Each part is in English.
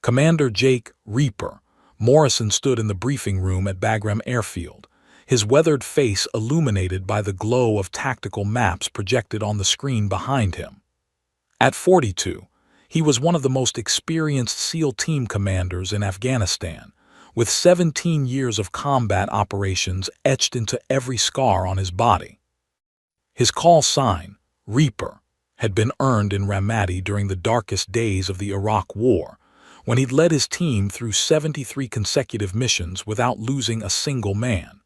Commander Jake Reaper Morrison stood in the briefing room at Bagram Airfield, his weathered face illuminated by the glow of tactical maps projected on the screen behind him. At 42, he was one of the most experienced SEAL team commanders in Afghanistan, with 17 years of combat operations etched into every scar on his body. His call sign, Reaper, had been earned in Ramadi during the darkest days of the Iraq War, when he'd led his team through 73 consecutive missions without losing a single man.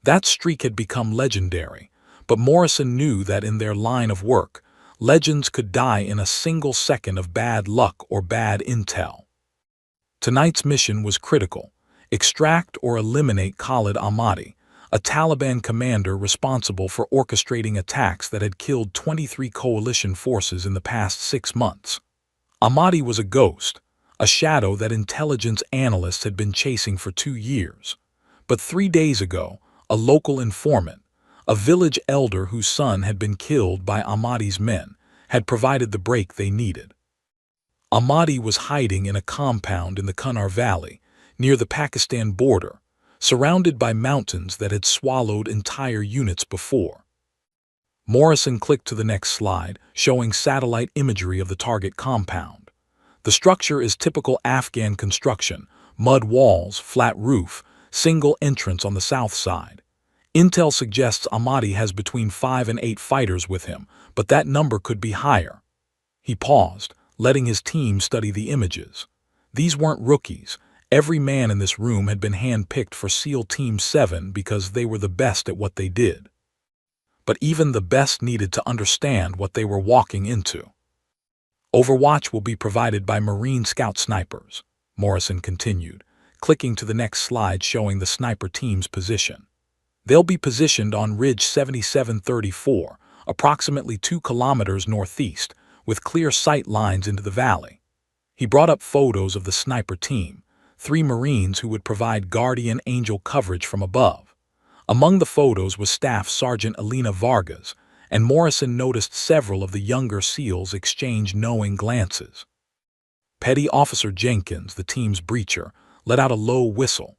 That streak had become legendary, but Morrison knew that in their line of work, legends could die in a single second of bad luck or bad intel. Tonight's mission was critical: extract or eliminate Khalid Ahmadi, a Taliban commander responsible for orchestrating attacks that had killed 23 coalition forces in the past 6 months. Ahmadi was a ghost, a shadow that intelligence analysts had been chasing for 2 years. But 3 days ago, a local informant, a village elder whose son had been killed by Ahmadi's men, had provided the break they needed. Ahmadi was hiding in a compound in the Kunar Valley, near the Pakistan border, surrounded by mountains that had swallowed entire units before. Morrison clicked to the next slide, showing satellite imagery of the target compound. The structure is typical Afghan construction: mud walls, flat roof, single entrance on the south side. Intel suggests Ahmadi has between 5 and 8 fighters with him, but that number could be higher. He paused, letting his team study the images. These weren't rookies. Every man in this room had been hand-picked for SEAL Team 7 because they were the best at what they did. But even the best needed to understand what they were walking into. Overwatch will be provided by Marine Scout snipers, Morrison continued, clicking to the next slide showing the sniper team's position. They'll be positioned on Ridge 7734, approximately 2 kilometers northeast, with clear sight lines into the valley. He brought up photos of the sniper team, 3 Marines who would provide Guardian Angel coverage from above. Among the photos was Staff Sergeant Elena Vargas, and Morrison noticed several of the younger SEALs exchange knowing glances. Petty Officer Jenkins, the team's breacher, let out a low whistle.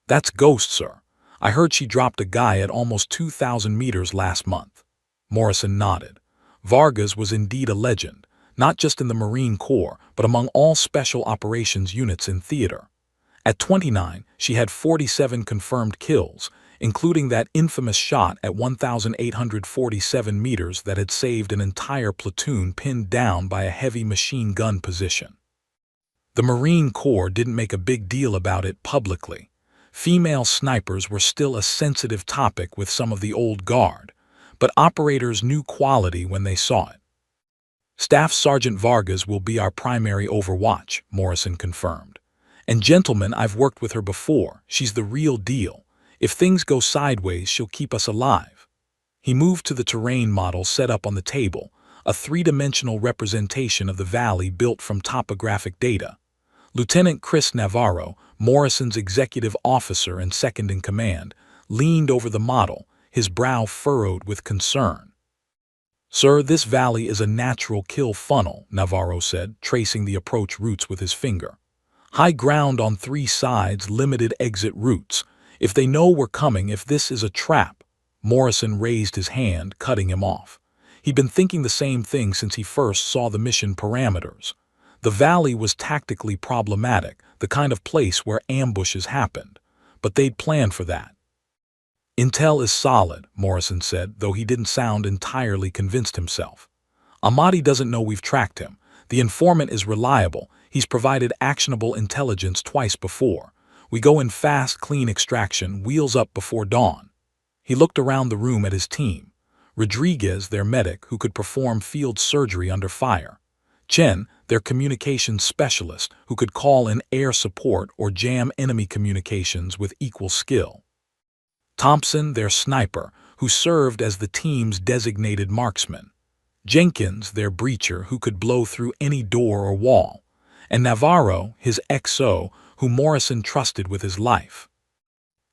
"That's Ghost, sir. I heard she dropped a guy at almost 2,000 meters last month." Morrison nodded. Vargas was indeed a legend, not just in the Marine Corps, but among all special operations units in theater. At 29, she had 47 confirmed kills, including that infamous shot at 1,847 meters that had saved an entire platoon pinned down by a heavy machine gun position. The Marine Corps didn't make a big deal about it publicly. Female snipers were still a sensitive topic with some of the old guard, but operators knew quality when they saw it. "Staff Sergeant Vargas will be our primary Overwatch," Morrison confirmed. "And gentlemen, I've worked with her before. She's the real deal. If things go sideways, she'll keep us alive." He moved to the terrain model set up on the table, a 3-dimensional representation of the valley built from topographic data. Lieutenant Chris Navarro, Morrison's executive officer and second-in-command, leaned over the model, his brow furrowed with concern. "Sir, this valley is a natural kill funnel," Navarro said, tracing the approach routes with his finger. "High ground on 3 sides, limited exit routes. If they know we're coming, if this is a trap—" Morrison raised his hand, cutting him off. He'd been thinking the same thing since he first saw the mission parameters. The valley was tactically problematic, the kind of place where ambushes happened, but they'd planned for that. "Intel is solid," Morrison said, though he didn't sound entirely convinced himself. "Ahmadi doesn't know we've tracked him. The informant is reliable. He's provided actionable intelligence twice before. We go in fast, clean extraction, wheels up before dawn." He looked around the room at his team. Rodriguez, their medic, who could perform field surgery under fire. Chen, their communications specialist, who could call in air support or jam enemy communications with equal skill. Thompson, their sniper, who served as the team's designated marksman. Jenkins, their breacher, who could blow through any door or wall. And Navarro, his XO, who Morrison trusted with his life.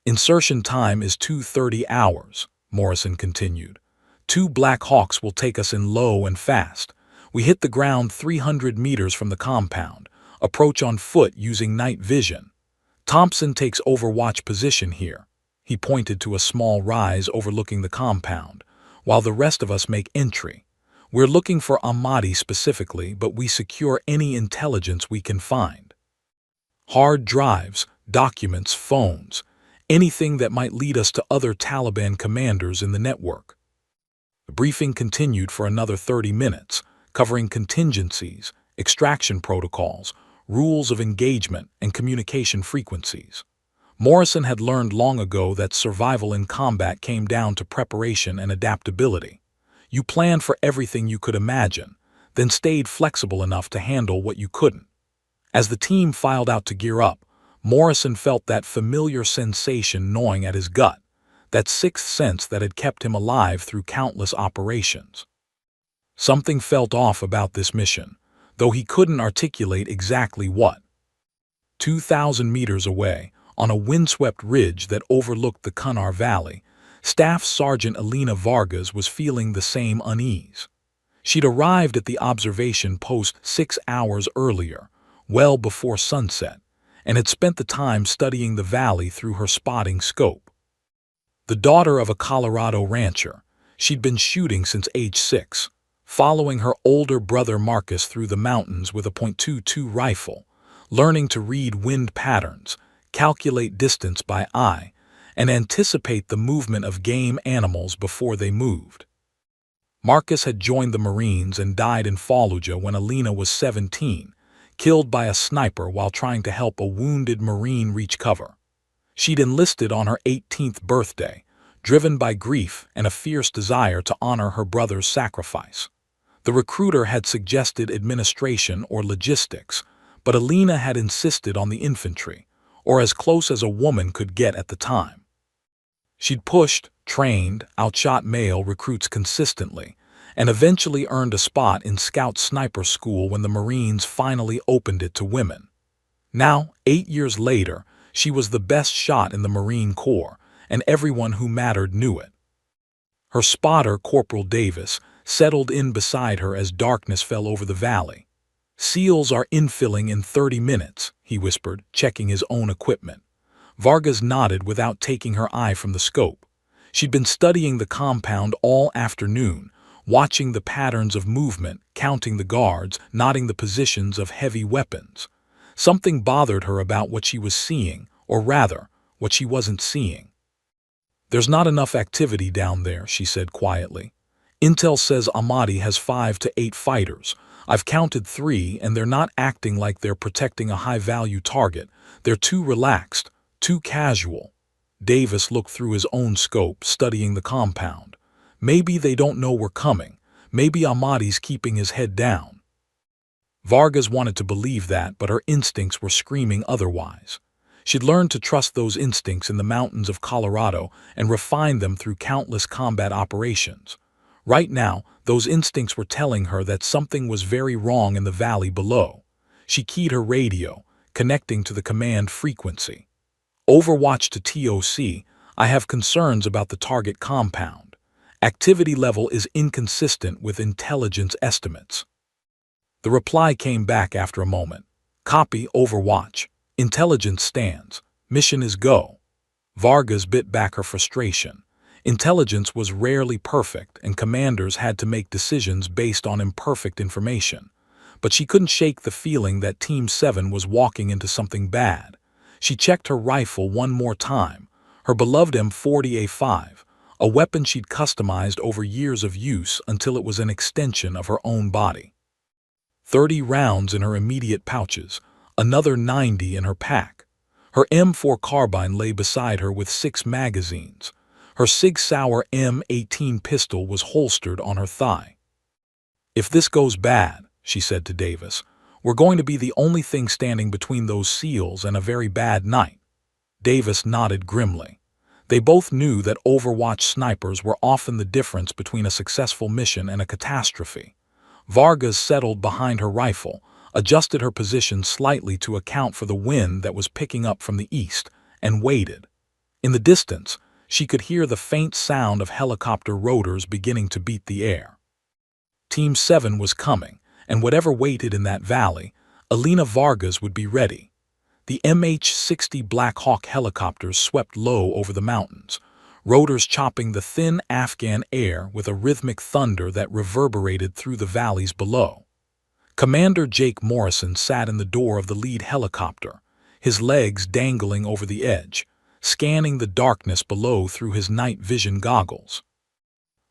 "Insertion time is 2:30 hours, Morrison continued. 2 Black Hawks will take us in low and fast. We hit the ground 300 meters from the compound, Approach on foot using night vision. Thompson takes overwatch position here. He pointed to a small rise overlooking the compound, while the rest of us make entry. We're looking for Ahmadi specifically, but we secure any intelligence we can find. Hard drives, documents, phones, anything that might lead us to other Taliban commanders in the network. The briefing continued for another 30 minutes, covering contingencies, extraction protocols, rules of engagement, and communication frequencies. Morrison had learned long ago that survival in combat came down to preparation and adaptability. You planned for everything you could imagine, then stayed flexible enough to handle what you couldn't. As the team filed out to gear up, Morrison felt that familiar sensation gnawing at his gut, that sixth sense that had kept him alive through countless operations. Something felt off about this mission, though he couldn't articulate exactly what. 2,000 meters away, on a windswept ridge that overlooked the Kunar Valley, Staff Sergeant Alina Vargas was feeling the same unease. She'd arrived at the observation post 6 hours earlier, well before sunset, and had spent the time studying the valley through her spotting scope. The daughter of a Colorado rancher, she'd been shooting since age 6, following her older brother Marcus through the mountains with a .22 rifle, learning to read wind patterns, calculate distance by eye, and anticipate the movement of game animals before they moved. Marcus had joined the Marines and died in Fallujah when Alina was 17, killed by a sniper while trying to help a wounded Marine reach cover. She'd enlisted on her 18th birthday, driven by grief and a fierce desire to honor her brother's sacrifice. The recruiter had suggested administration or logistics, but Alina had insisted on the infantry, or as close as a woman could get at the time. She'd pushed, trained, outshot male recruits consistently, and eventually earned a spot in Scout Sniper School when the Marines finally opened it to women. Now, 8 years later, she was the best shot in the Marine Corps, and everyone who mattered knew it. Her spotter, Corporal Davis, settled in beside her as darkness fell over the valley. "SEALs are infilling in 30 minutes, he whispered, checking his own equipment. Vargas nodded without taking her eye from the scope. She'd been studying the compound all afternoon, watching the patterns of movement, counting the guards, noting the positions of heavy weapons. Something bothered her about what she was seeing, or rather, what she wasn't seeing. "There's not enough activity down there," she said quietly. "Intel says Ahmadi has 5 to 8 fighters. I've counted 3, and they're not acting like they're protecting a high-value target. They're too relaxed, too casual." Davis looked through his own scope, studying the compound. "Maybe they don't know we're coming. Maybe Ahmadi's keeping his head down." Vargas wanted to believe that, but her instincts were screaming otherwise. She'd learned to trust those instincts in the mountains of Colorado and refine them through countless combat operations. Right now, those instincts were telling her that something was very wrong in the valley below. She keyed her radio, connecting to the command frequency. "Overwatch to TOC, I have concerns about the target compound. Activity level is inconsistent with intelligence estimates." The reply came back after a moment. "Copy, Overwatch. Intelligence stands. Mission is go." Vargas bit back her frustration. Intelligence was rarely perfect, and commanders had to make decisions based on imperfect information. But she couldn't shake the feeling that Team 7 was walking into something bad. She checked her rifle one more time, her beloved M40A5, a weapon she'd customized over years of use until it was an extension of her own body. 30 rounds in her immediate pouches, another 90 in her pack. Her M4 carbine lay beside her with 6 magazines. Her Sig Sauer M18 pistol was holstered on her thigh. "If this goes bad," she said to Davis, "we're going to be the only thing standing between those SEALs and a very bad night." Davis nodded grimly. They both knew that Overwatch snipers were often the difference between a successful mission and a catastrophe. Vargas settled behind her rifle, adjusted her position slightly to account for the wind that was picking up from the east, and waited. In the distance, she could hear the faint sound of helicopter rotors beginning to beat the air. Team 7 was coming, and whatever waited in that valley, Elena Vargas would be ready. The MH-60 Black Hawk helicopters swept low over the mountains, rotors chopping the thin Afghan air with a rhythmic thunder that reverberated through the valleys below. Commander Jake Morrison sat in the door of the lead helicopter, his legs dangling over the edge, scanning the darkness below through his night vision goggles.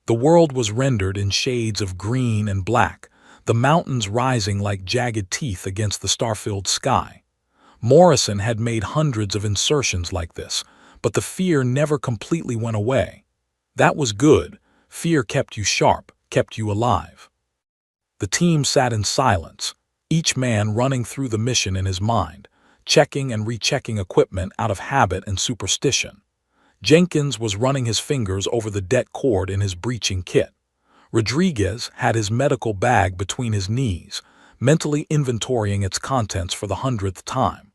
The world was rendered in shades of green and black, the mountains rising like jagged teeth against the star-filled sky. Morrison had made hundreds of insertions like this, but the fear never completely went away. That was good. Fear kept you sharp, kept you alive. The team sat in silence, each man running through the mission in his mind, checking and rechecking equipment out of habit and superstition. Jenkins was running his fingers over the det cord in his breaching kit. Rodriguez had his medical bag between his knees, mentally inventorying its contents for the 100th time.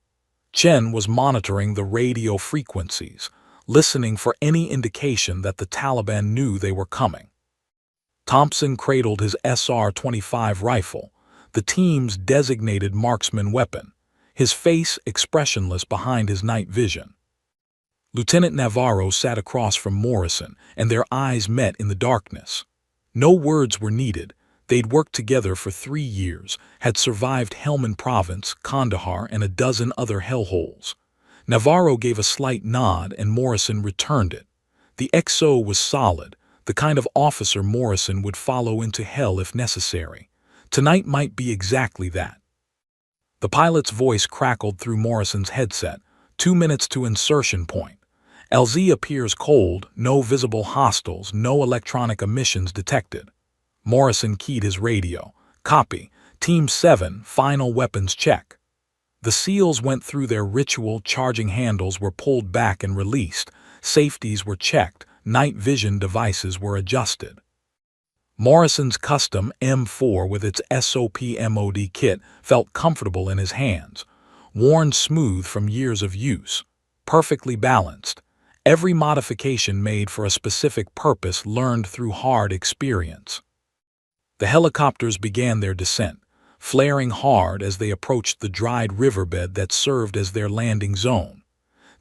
Chen was monitoring the radio frequencies, listening for any indication that the Taliban knew they were coming. Thompson cradled his SR-25 rifle, the team's designated marksman weapon, his face expressionless behind his night vision. Lieutenant Navarro sat across from Morrison, and their eyes met in the darkness. No words were needed. They'd worked together for 3 years, had survived Helmand Province, Kandahar, and a dozen other hellholes. Navarro gave a slight nod, and Morrison returned it. The XO was solid, the kind of officer Morrison would follow into hell if necessary. Tonight might be exactly that. The pilot's voice crackled through Morrison's headset. 2 minutes to insertion point. LZ appears cold, no visible hostiles, no electronic emissions detected. Morrison keyed his radio. Copy. Team 7, final weapons check. The SEALs went through their ritual, charging handles were pulled back and released, safeties were checked, night vision devices were adjusted. Morrison's custom M4 with its SOP MOD kit felt comfortable in his hands, worn smooth from years of use, perfectly balanced, every modification made for a specific purpose learned through hard experience. The helicopters began their descent, flaring hard as they approached the dried riverbed that served as their landing zone.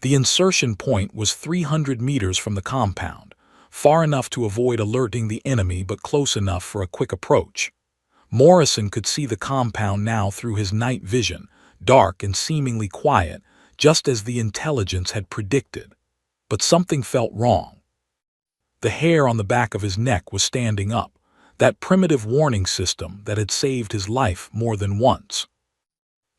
The insertion point was 300 meters from the compound, far enough to avoid alerting the enemy but close enough for a quick approach. Morrison could see the compound now through his night vision, dark and seemingly quiet, just as the intelligence had predicted. But something felt wrong. The hair on the back of his neck was standing up, that primitive warning system that had saved his life more than once.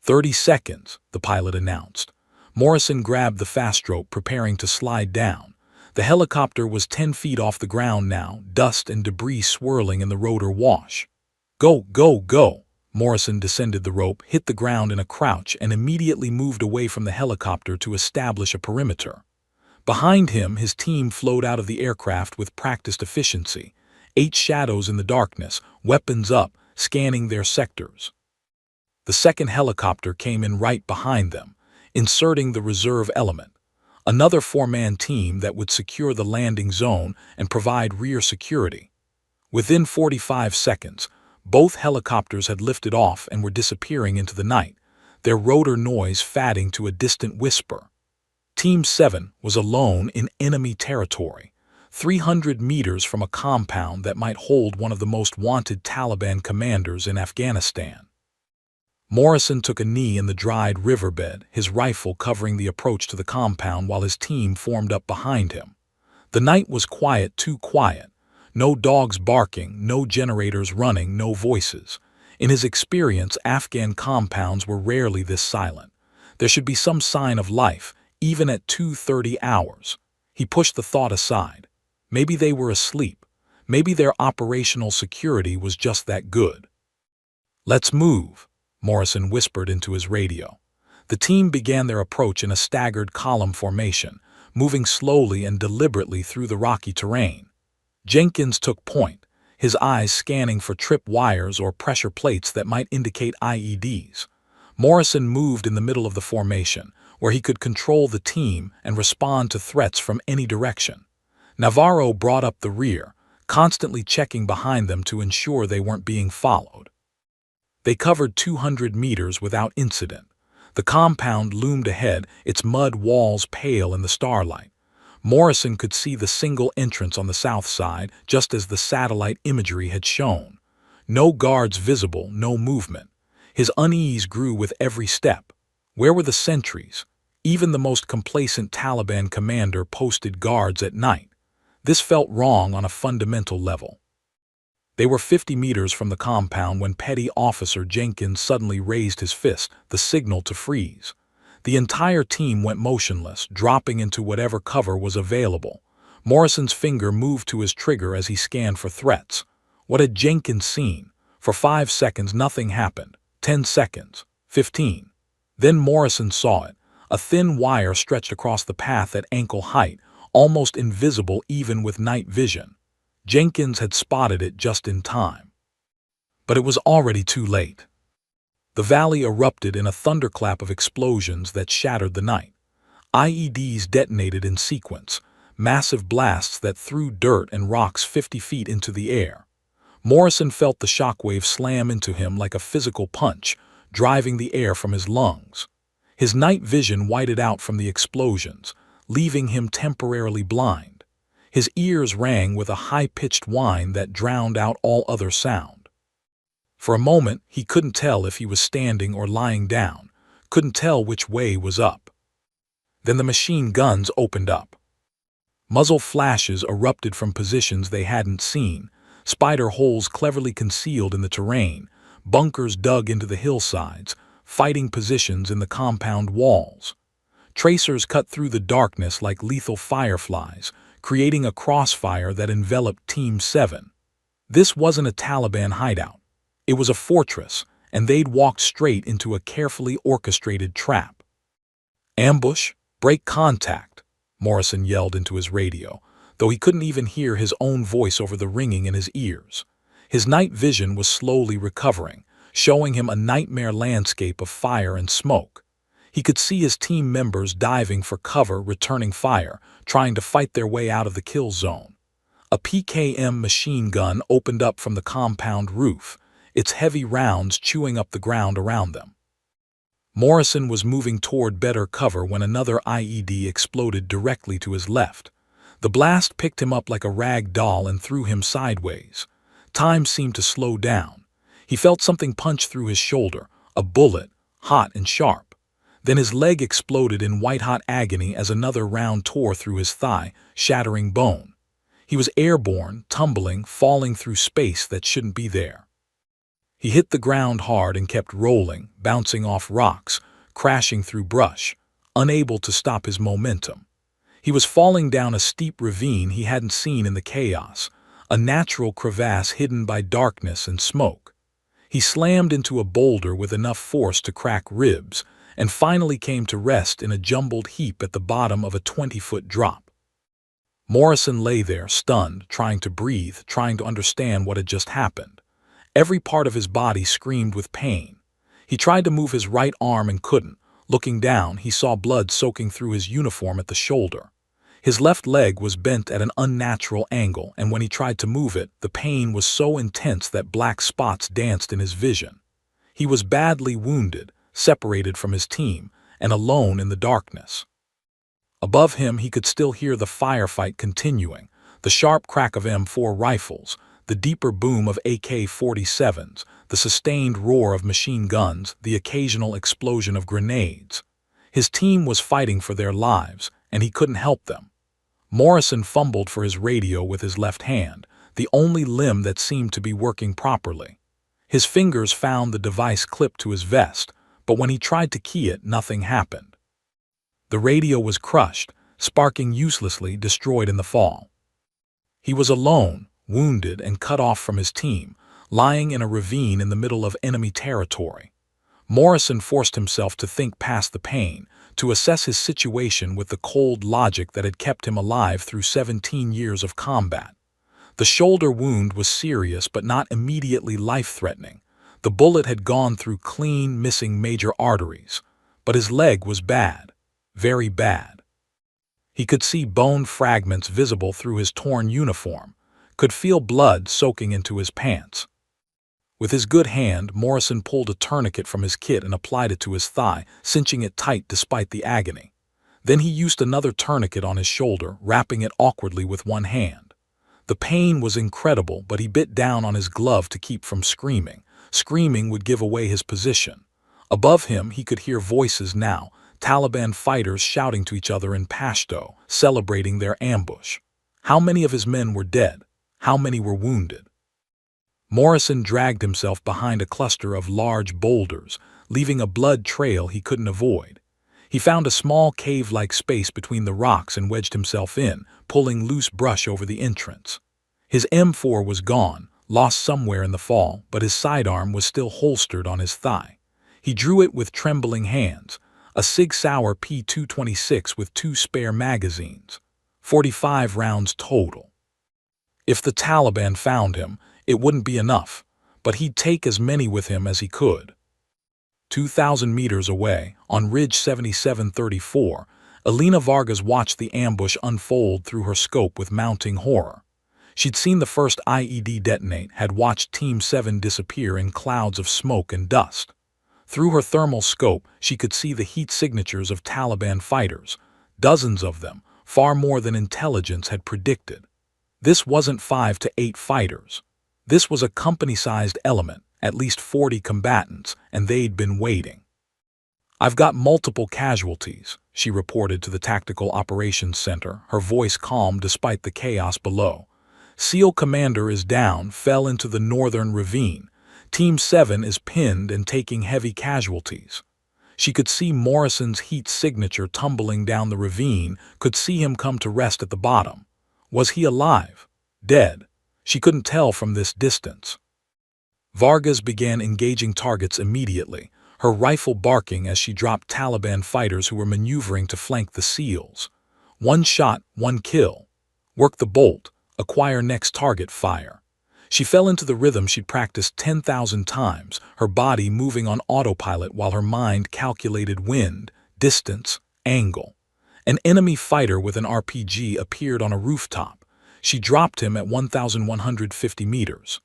30 seconds, the pilot announced. Morrison grabbed the fast rope, preparing to slide down. The helicopter was 10 feet off the ground now, dust and debris swirling in the rotor wash. Go, go, go! Morrison descended the rope, hit the ground in a crouch, and immediately moved away from the helicopter to establish a perimeter. Behind him, his team flowed out of the aircraft with practiced efficiency, 8 shadows in the darkness, weapons up, scanning their sectors. The second helicopter came in right behind them, inserting the reserve element, another 4-man team that would secure the landing zone and provide rear security. Within 45 seconds, both helicopters had lifted off and were disappearing into the night, their rotor noise fading to a distant whisper. Team 7 was alone in enemy territory, 300 meters from a compound that might hold one of the most wanted Taliban commanders in Afghanistan. Morrison took a knee in the dried riverbed, his rifle covering the approach to the compound while his team formed up behind him. The night was quiet, too quiet. No dogs barking, no generators running, no voices. In his experience, Afghan compounds were rarely this silent. There should be some sign of life, even at 2:30 hours. He pushed the thought aside. Maybe they were asleep. Maybe their operational security was just that good. "Let's move," Morrison whispered into his radio. The team began their approach in a staggered column formation, moving slowly and deliberately through the rocky terrain. Jenkins took point, his eyes scanning for trip wires or pressure plates that might indicate IEDs. Morrison moved in the middle of the formation, where he could control the team and respond to threats from any direction. Navarro brought up the rear, constantly checking behind them to ensure they weren't being followed. They covered 200 meters without incident. The compound loomed ahead, its mud walls pale in the starlight. Morrison could see the single entrance on the south side, just as the satellite imagery had shown. No guards visible, no movement. His unease grew with every step. Where were the sentries? Even the most complacent Taliban commander posted guards at night. This felt wrong on a fundamental level. They were 50 meters from the compound when Petty Officer Jenkins suddenly raised his fist, the signal to freeze. The entire team went motionless, dropping into whatever cover was available. Morrison's finger moved to his trigger as he scanned for threats. What had Jenkins seen? For 5 seconds nothing happened. 10 seconds. 15. Then Morrison saw it. A thin wire stretched across the path at ankle height, almost invisible even with night vision. Jenkins had spotted it just in time. But it was already too late. The valley erupted in a thunderclap of explosions that shattered the night. IEDs detonated in sequence, massive blasts that threw dirt and rocks 50 feet into the air. Morrison felt the shockwave slam into him like a physical punch, driving the air from his lungs. His night vision whited out from the explosions, leaving him temporarily blind. His ears rang with a high-pitched whine that drowned out all other sound. For a moment, he couldn't tell if he was standing or lying down, couldn't tell which way was up. Then the machine guns opened up. Muzzle flashes erupted from positions they hadn't seen, spider holes cleverly concealed in the terrain, bunkers dug into the hillsides, fighting positions in the compound walls. Tracers cut through the darkness like lethal fireflies, creating a crossfire that enveloped Team 7. This wasn't a Taliban hideout. It was a fortress, and they'd walked straight into a carefully orchestrated trap. "Ambush! Break contact!" Morrison yelled into his radio, though he couldn't even hear his own voice over the ringing in his ears. His night vision was slowly recovering, showing him a nightmare landscape of fire and smoke. He could see his team members diving for cover, returning fire, trying to fight their way out of the kill zone. A PKM machine gun opened up from the compound roof, its heavy rounds chewing up the ground around them. Morrison was moving toward better cover when another IED exploded directly to his left. The blast picked him up like a rag doll and threw him sideways. Time seemed to slow down. He felt something punch through his shoulder, a bullet, hot and sharp. Then his leg exploded in white-hot agony as another round tore through his thigh, shattering bone. He was airborne, tumbling, falling through space that shouldn't be there. He hit the ground hard and kept rolling, bouncing off rocks, crashing through brush, unable to stop his momentum. He was falling down a steep ravine he hadn't seen in the chaos, a natural crevasse hidden by darkness and smoke. He slammed into a boulder with enough force to crack ribs, and finally came to rest in a jumbled heap at the bottom of a 20-foot drop. Morrison lay there, stunned, trying to breathe, trying to understand what had just happened. Every part of his body screamed with pain. He tried to move his right arm and couldn't. Looking down, he saw blood soaking through his uniform at the shoulder. His left leg was bent at an unnatural angle, and when he tried to move it, the pain was so intense that black spots danced in his vision. He was badly wounded, separated from his team, and alone in the darkness. Above him, he could still hear the firefight continuing, the sharp crack of M4 rifles, the deeper boom of AK-47s, the sustained roar of machine guns, the occasional explosion of grenades. His team was fighting for their lives, and he couldn't help them. Morrison fumbled for his radio with his left hand, the only limb that seemed to be working properly. His fingers found the device clipped to his vest, but when he tried to key it, nothing happened. The radio was crushed, sparking uselessly, destroyed in the fall. He was alone, wounded and cut off from his team, lying in a ravine in the middle of enemy territory. Morrison forced himself to think past the pain, to assess his situation with the cold logic that had kept him alive through 17 years of combat. The shoulder wound was serious but not immediately life-threatening. The bullet had gone through clean, missing major arteries. But his leg was bad, very bad. He could see bone fragments visible through his torn uniform, could feel blood soaking into his pants. With his good hand, Morrison pulled a tourniquet from his kit and applied it to his thigh, cinching it tight despite the agony. Then he used another tourniquet on his shoulder, wrapping it awkwardly with one hand. The pain was incredible, but he bit down on his glove to keep from screaming. Screaming would give away his position. Above him, he could hear voices now, Taliban fighters shouting to each other in Pashto, celebrating their ambush. How many of his men were dead? How many were wounded? Morrison dragged himself behind a cluster of large boulders, leaving a blood trail he couldn't avoid. He found a small cave-like space between the rocks and wedged himself in, pulling loose brush over the entrance. His M4 was gone, lost somewhere in the fall, but his sidearm was still holstered on his thigh. He drew it with trembling hands, a Sig Sauer P226 with 2 spare magazines, 45 rounds total. If the Taliban found him, it wouldn't be enough, but he'd take as many with him as he could. 2,000 meters away, on Ridge 7734, Elena Vargas watched the ambush unfold through her scope with mounting horror. She'd seen the first IED detonate, had watched Team 7 disappear in clouds of smoke and dust. Through her thermal scope, she could see the heat signatures of Taliban fighters, dozens of them, far more than intelligence had predicted. This wasn't 5 to 8 fighters. This was a company-sized element, at least 40 combatants, and they'd been waiting. "I've got multiple casualties," she reported to the Tactical Operations Center, her voice calm despite the chaos below. "SEAL commander is down, fell into the northern ravine. Team 7 is pinned and taking heavy casualties." She could see Morrison's heat signature tumbling down the ravine, could see him come to rest at the bottom. Was he alive? Dead? She couldn't tell from this distance. Vargas began engaging targets immediately, her rifle barking as she dropped Taliban fighters who were maneuvering to flank the SEALs. One shot, one kill. Work the bolt, acquire next target fire. She fell into the rhythm she'd practiced 10,000 times, her body moving on autopilot while her mind calculated wind, distance, angle. An enemy fighter with an RPG appeared on a rooftop. She dropped him at 1,150 meters.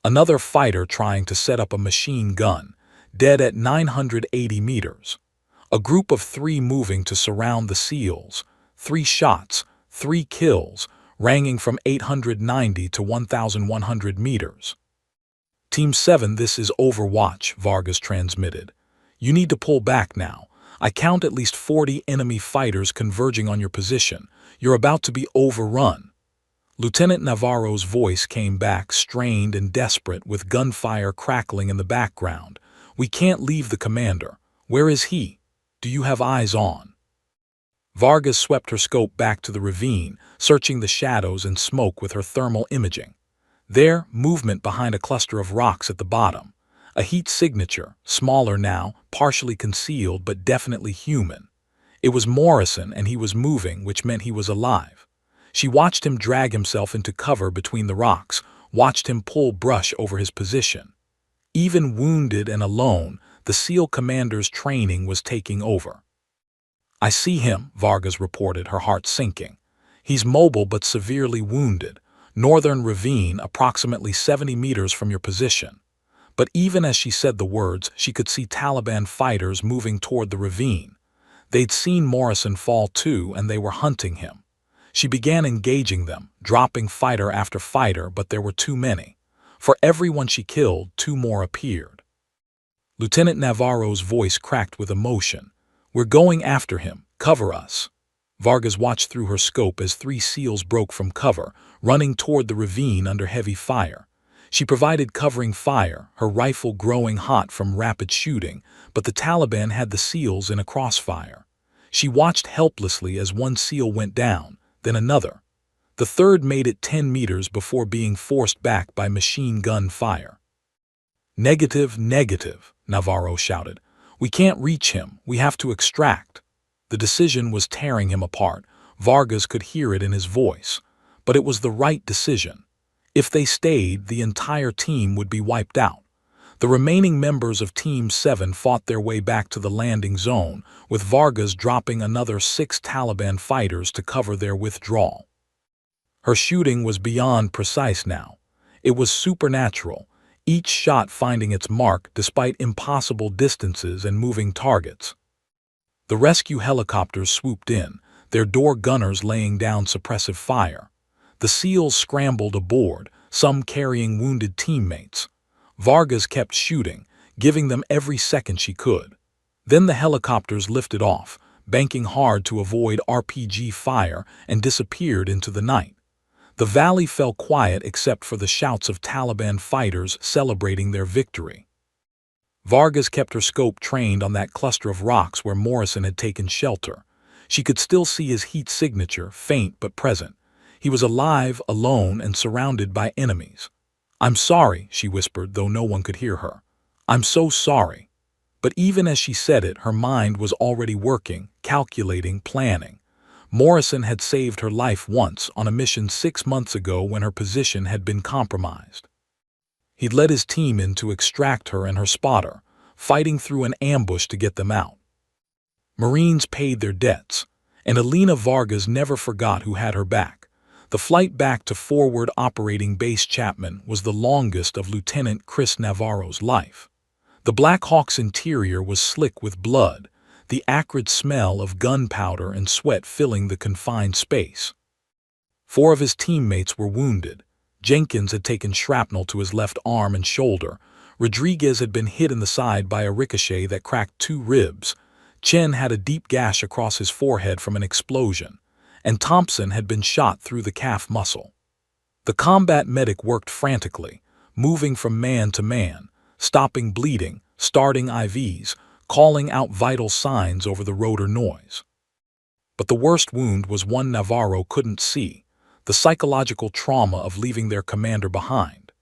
Another fighter trying to set up a machine gun, dead at 980 meters. A group of 3 moving to surround the SEALs. 3 shots, 3 kills, ranging from 890 to 1,100 meters. "Team 7, this is Overwatch," Vargas transmitted. "You need to pull back now. I count at least 40 enemy fighters converging on your position. You're about to be overrun." Lieutenant Navarro's voice came back, strained and desperate, with gunfire crackling in the background. "We can't leave the commander. Where is he? Do you have eyes on?" Vargas swept her scope back to the ravine, searching the shadows and smoke with her thermal imaging. There, movement behind a cluster of rocks at the bottom. A heat signature, smaller now, partially concealed but definitely human. It was Morrison, and he was moving, which meant he was alive. She watched him drag himself into cover between the rocks, watched him pull brush over his position. Even wounded and alone, the SEAL commander's training was taking over. "I see him," Vargas reported, her heart sinking. "He's mobile but severely wounded. Northern ravine, approximately 70 meters from your position." But even as she said the words, she could see Taliban fighters moving toward the ravine. They'd seen Morrison fall too, and they were hunting him. She began engaging them, dropping fighter after fighter, but there were too many. For everyone she killed, 2 more appeared. Lieutenant Navarro's voice cracked with emotion. "We're going after him. Cover us." Vargas watched through her scope as 3 SEALs broke from cover, running toward the ravine under heavy fire. She provided covering fire, her rifle growing hot from rapid shooting, but the Taliban had the SEALs in a crossfire. She watched helplessly as one SEAL went down, then another. The third made it 10 meters before being forced back by machine gun fire. "Negative, negative," Navarro shouted. "We can't reach him. We have to extract." The decision was tearing him apart. Vargas could hear it in his voice. But it was the right decision. If they stayed, the entire team would be wiped out. The remaining members of Team 7 fought their way back to the landing zone, with Vargas dropping another 6 Taliban fighters to cover their withdrawal. Her shooting was beyond precise now. It was supernatural. each shot finding its mark despite impossible distances and moving targets. The rescue helicopters swooped in, their door gunners laying down suppressive fire. The SEALs scrambled aboard, some carrying wounded teammates. Vargas kept shooting, giving them every second she could. Then the helicopters lifted off, banking hard to avoid RPG fire, and disappeared into the night. The valley fell quiet except for the shouts of Taliban fighters celebrating their victory. Vargas kept her scope trained on that cluster of rocks where Morrison had taken shelter. She could still see his heat signature, faint but present. He was alive, alone, and surrounded by enemies. "I'm sorry," she whispered, though no one could hear her. "I'm so sorry." But even as she said it, her mind was already working, calculating, planning. Morrison had saved her life once on a mission 6 months ago when her position had been compromised. He'd led his team in to extract her and her spotter, fighting through an ambush to get them out. Marines paid their debts, and Elena Vargas never forgot who had her back. The flight back to Forward Operating Base Chapman was the longest of Lieutenant Chris Navarro's life. The Black Hawk's interior was slick with blood, the acrid smell of gunpowder and sweat filling the confined space. 4 of his teammates were wounded. Jenkins had taken shrapnel to his left arm and shoulder. Rodriguez had been hit in the side by a ricochet that cracked 2 ribs. Chen had a deep gash across his forehead from an explosion, and Thompson had been shot through the calf muscle. The combat medic worked frantically, moving from man to man, stopping bleeding, starting IVs, calling out vital signs over the rotor noise. But the worst wound was one Navarro couldn't see, the psychological trauma of leaving their commander behind.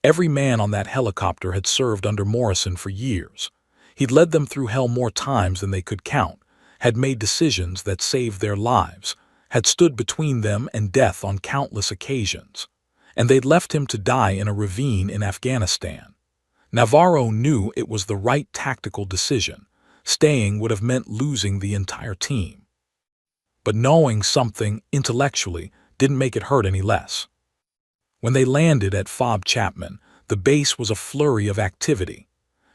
Every man on that helicopter had served under Morrison for years. He'd led them through hell more times than they could count, had made decisions that saved their lives, had stood between them and death on countless occasions, and they'd left him to die in a ravine in Afghanistan. Navarro knew it was the right tactical decision. Staying would have meant losing the entire team. But knowing something intellectually didn't make it hurt any less. When they landed at FOB Chapman, the base was a flurry of activity.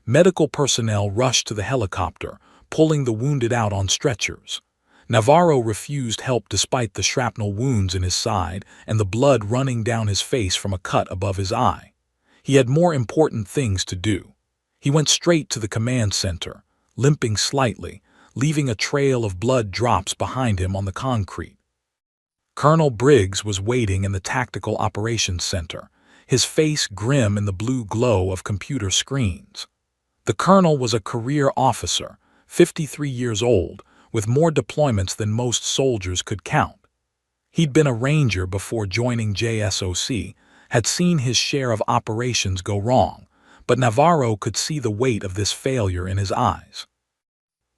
Medical personnel rushed to the helicopter, pulling the wounded out on stretchers. Navarro refused help despite the shrapnel wounds in his side and the blood running down his face from a cut above his eye. He had more important things to do. He went straight to the command center, limping slightly, leaving a trail of blood drops behind him on the concrete. Colonel Briggs was waiting in the Tactical Operations Center, his face grim in the blue glow of computer screens. The colonel was a career officer, 53 years old, with more deployments than most soldiers could count. He'd been a ranger before joining JSOC, had seen his share of operations go wrong, but Navarro could see the weight of this failure in his eyes.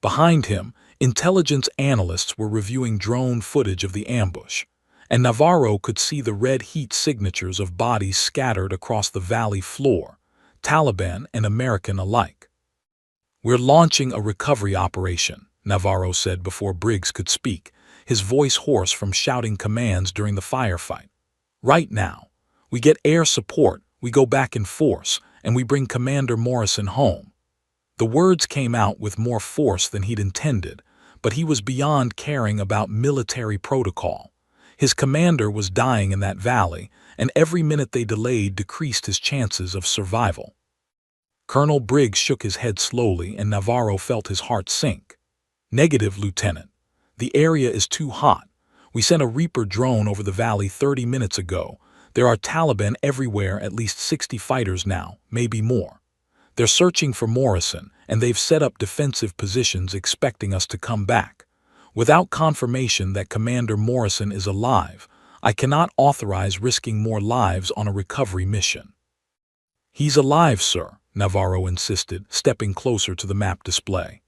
Behind him, intelligence analysts were reviewing drone footage of the ambush, and Navarro could see the red heat signatures of bodies scattered across the valley floor, Taliban and American alike. "We're launching a recovery operation," Navarro said before Briggs could speak, his voice hoarse from shouting commands during the firefight. "Right now. We get air support, we go back in force, and we bring Commander Morrison home." The words came out with more force than he'd intended, but he was beyond caring about military protocol. His commander was dying in that valley, and every minute they delayed decreased his chances of survival. Colonel Briggs shook his head slowly, and Navarro felt his heart sink. "Negative, Lieutenant. The area is too hot. We sent a Reaper drone over the valley 30 minutes ago. There are Taliban everywhere, at least 60 fighters now, maybe more. They're searching for Morrison, and they've set up defensive positions expecting us to come back. Without confirmation that Commander Morrison is alive, I cannot authorize risking more lives on a recovery mission." "He's alive, sir," Navarro insisted, stepping closer to the map display.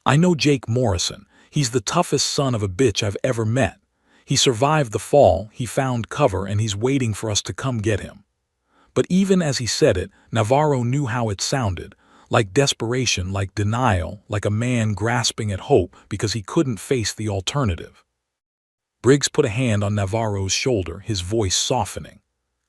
"I know Jake Morrison. He's the toughest son of a bitch I've ever met. He survived the fall, he found cover, and he's waiting for us to come get him." But even as he said it, Navarro knew how it sounded, like desperation, like denial, like a man grasping at hope because he couldn't face the alternative. Briggs put a hand on Navarro's shoulder, his voice softening.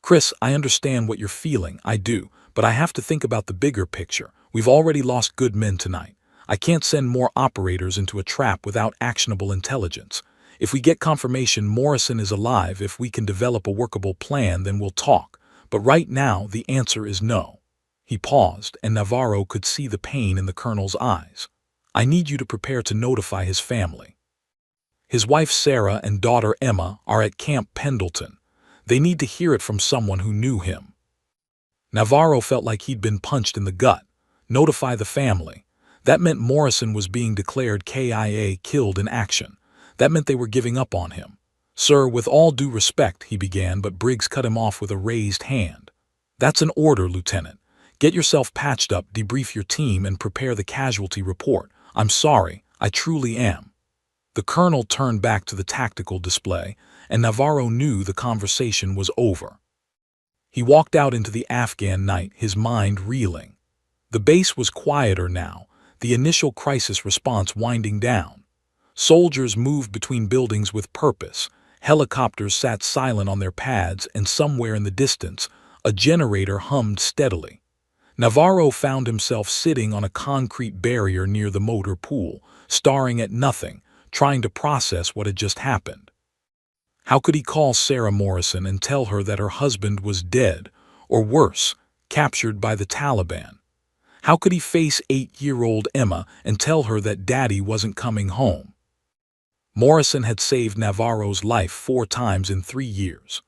"Chris, I understand what you're feeling, I do, But I have to think about the bigger picture. We've already lost good men tonight. I can't send more operators into a trap without actionable intelligence. If we get confirmation Morrison is alive, if we can develop a workable plan, then we'll talk. But right now, the answer is no." He paused, and Navarro could see the pain in the colonel's eyes. "I need you to prepare to notify his family. His wife Sarah and daughter Emma are at Camp Pendleton. They need to hear it from someone who knew him." Navarro felt like he'd been punched in the gut. Notify the family. That meant Morrison was being declared KIA, killed in action. That meant they were giving up on him. "Sir, with all due respect," he began, but Briggs cut him off with a raised hand. "That's an order, Lieutenant. Get yourself patched up, debrief your team, and prepare the casualty report. I'm sorry, I truly am." The colonel turned back to the tactical display, and Navarro knew the conversation was over. He walked out into the Afghan night, his mind reeling. The base was quieter now, the initial crisis response winding down. Soldiers moved between buildings with purpose. Helicopters sat silent on their pads, and somewhere in the distance, a generator hummed steadily. Navarro found himself sitting on a concrete barrier near the motor pool, staring at nothing, trying to process what had just happened. How could he call Sarah Morrison and tell her that her husband was dead, or worse, captured by the Taliban? How could he face 8-year-old Emma and tell her that Daddy wasn't coming home? Morrison had saved Navarro's life 4 times in 3 years.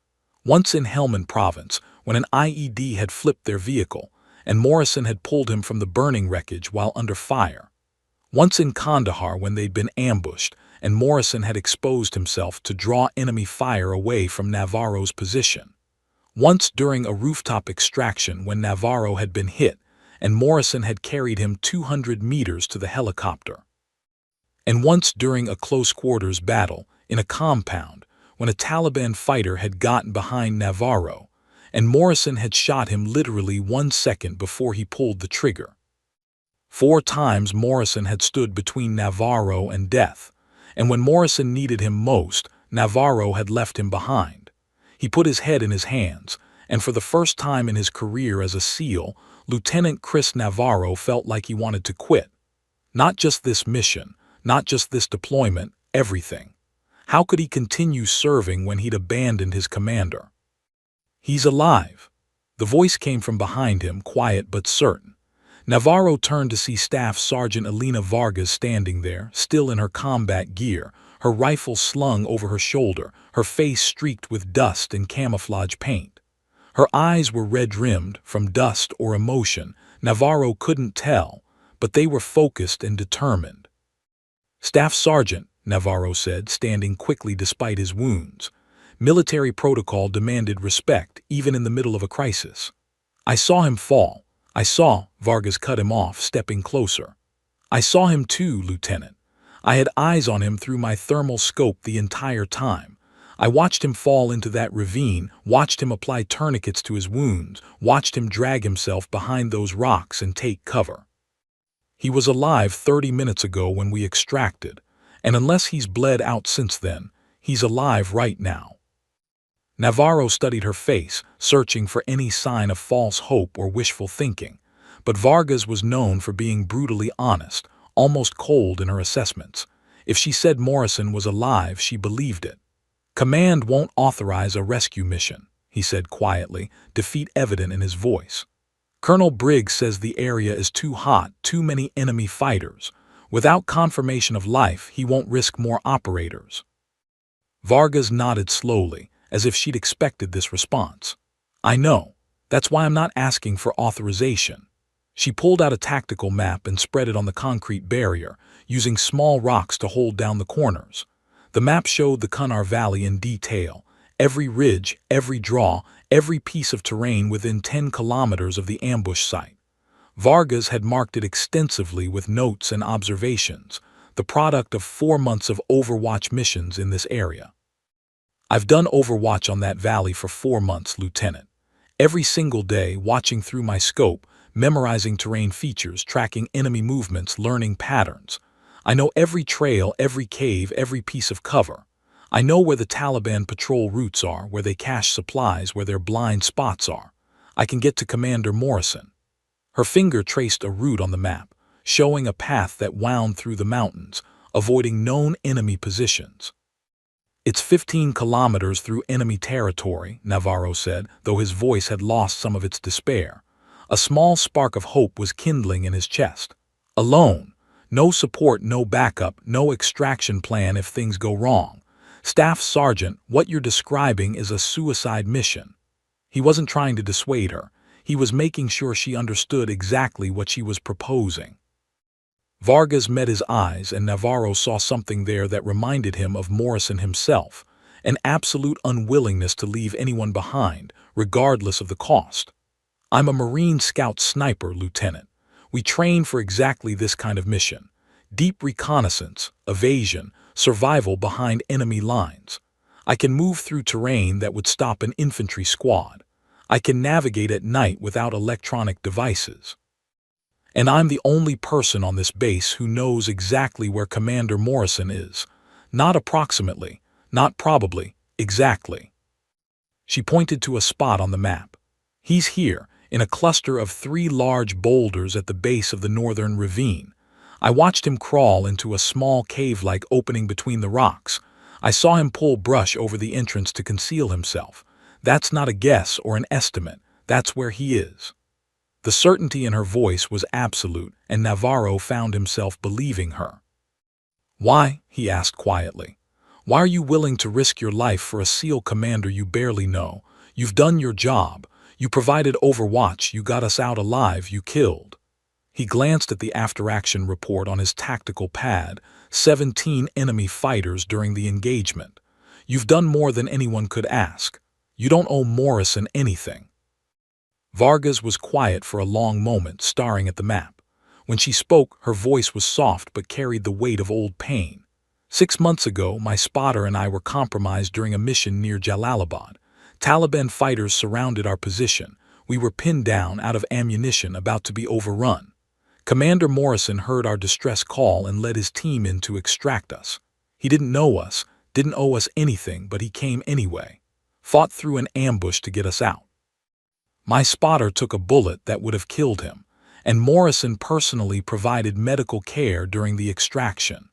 Once in Helmand Province, when an IED had flipped their vehicle, and Morrison had pulled him from the burning wreckage while under fire. Once in Kandahar, when they'd been ambushed, and Morrison had exposed himself to draw enemy fire away from Navarro's position. Once during a rooftop extraction when Navarro had been hit, and Morrison had carried him 200 meters to the helicopter. And once during a close-quarters battle in a compound when a Taliban fighter had gotten behind Navarro, and Morrison had shot him literally 1 second before he pulled the trigger. 4 times Morrison had stood between Navarro and death, and when Morrison needed him most, Navarro had left him behind. He put his head in his hands, and for the first time in his career as a SEAL, Lieutenant Chris Navarro felt like he wanted to quit. Not just this mission, not just this deployment, everything. How could he continue serving when he'd abandoned his commander? "He's alive." The voice came from behind him, quiet but certain. Navarro turned to see Staff Sergeant Elena Vargas standing there, still in her combat gear, her rifle slung over her shoulder, her face streaked with dust and camouflage paint. Her eyes were red-rimmed from dust or emotion. Navarro couldn't tell, but they were focused and determined. "Staff Sergeant," Navarro said, standing quickly despite his wounds. Military protocol demanded respect, even in the middle of a crisis. "I saw him fall. I saw," Vargas cut him off, stepping closer. "I saw him too, Lieutenant. I had eyes on him through my thermal scope the entire time. I watched him fall into that ravine, watched him apply tourniquets to his wounds, watched him drag himself behind those rocks and take cover. He was alive 30 minutes ago when we extracted, and unless he's bled out since then, he's alive right now." Navarro studied her face, searching for any sign of false hope or wishful thinking, but Vargas was known for being brutally honest, almost cold in her assessments. If she said Morrison was alive, she believed it. "Command won't authorize a rescue mission," he said quietly, defeat evident in his voice. "Colonel Briggs says the area is too hot, too many enemy fighters. Without confirmation of life, he won't risk more operators." Vargas nodded slowly, as if she'd expected this response. "I know. That's why I'm not asking for authorization." She pulled out a tactical map and spread it on the concrete barrier, using small rocks to hold down the corners. The map showed the Kunar Valley in detail, every ridge, every draw, every piece of terrain within 10 kilometers of the ambush site. Vargas had marked it extensively with notes and observations, the product of 4 months of Overwatch missions in this area. "I've done Overwatch on that valley for 4 months, Lieutenant. Every single day, watching through my scope, memorizing terrain features, tracking enemy movements, learning patterns. I know every trail, every cave, every piece of cover. I know where the Taliban patrol routes are, where they cache supplies, where their blind spots are. I can get to Commander Morrison." Her finger traced a route on the map, showing a path that wound through the mountains, avoiding known enemy positions. "It's 15 kilometers through enemy territory," Navarro said, though his voice had lost some of its despair. A small spark of hope was kindling in his chest. "Alone. No support, no backup, no extraction plan if things go wrong. Staff Sergeant, what you're describing is a suicide mission." He wasn't trying to dissuade her. He was making sure she understood exactly what she was proposing. Vargas met his eyes, and Navarro saw something there that reminded him of Morrison himself, an absolute unwillingness to leave anyone behind, regardless of the cost. "I'm a Marine Scout sniper, Lieutenant. We train for exactly this kind of mission. Deep reconnaissance, evasion, survival behind enemy lines. I can move through terrain that would stop an infantry squad. I can navigate at night without electronic devices. And I'm the only person on this base who knows exactly where Commander Morrison is. Not approximately, not probably, exactly." She pointed to a spot on the map. "He's here, in a cluster of 3 large boulders at the base of the northern ravine. I watched him crawl into a small cave-like opening between the rocks. I saw him pull brush over the entrance to conceal himself. That's not a guess or an estimate. That's where he is." The certainty in her voice was absolute, and Navarro found himself believing her. "Why?" he asked quietly. "Why are you willing to risk your life for a SEAL commander you barely know? You've done your job. You provided overwatch. You got us out alive. You killed." He glanced at the after-action report on his tactical pad, 17 enemy fighters during the engagement. "You've done more than anyone could ask. You don't owe Morrison anything." Vargas was quiet for a long moment, staring at the map. When she spoke, her voice was soft but carried the weight of old pain. "6 months ago, my spotter and I were compromised during a mission near Jalalabad. Taliban fighters surrounded our position. We were pinned down, out of ammunition, about to be overrun. Commander Morrison heard our distress call and led his team in to extract us. He didn't know us, didn't owe us anything, but he came anyway. Fought through an ambush to get us out. My spotter took a bullet that would have killed him, and Morrison personally provided medical care during the extraction."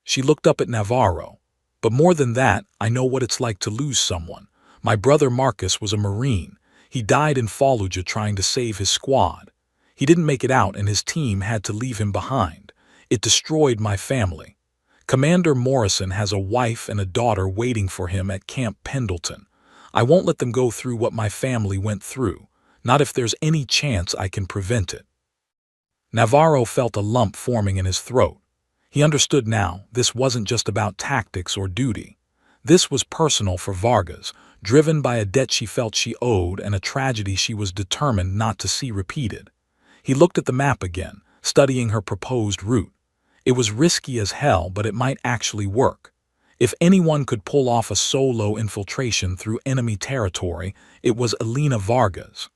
She looked up at Navarro. "But more than that, I know what it's like to lose someone. My brother Marcus was a Marine. He died in Fallujah trying to save his squad. He didn't make it out and his team had to leave him behind. It destroyed my family. Commander Morrison has a wife and a daughter waiting for him at Camp Pendleton. I won't let them go through what my family went through, not if there's any chance I can prevent it." Navarro felt a lump forming in his throat. He understood now, this wasn't just about tactics or duty. This was personal for Vargas, driven by a debt she felt she owed and a tragedy she was determined not to see repeated. He looked at the map again, studying her proposed route. It was risky as hell, but it might actually work. If anyone could pull off a solo infiltration through enemy territory, it was Elena Vargas.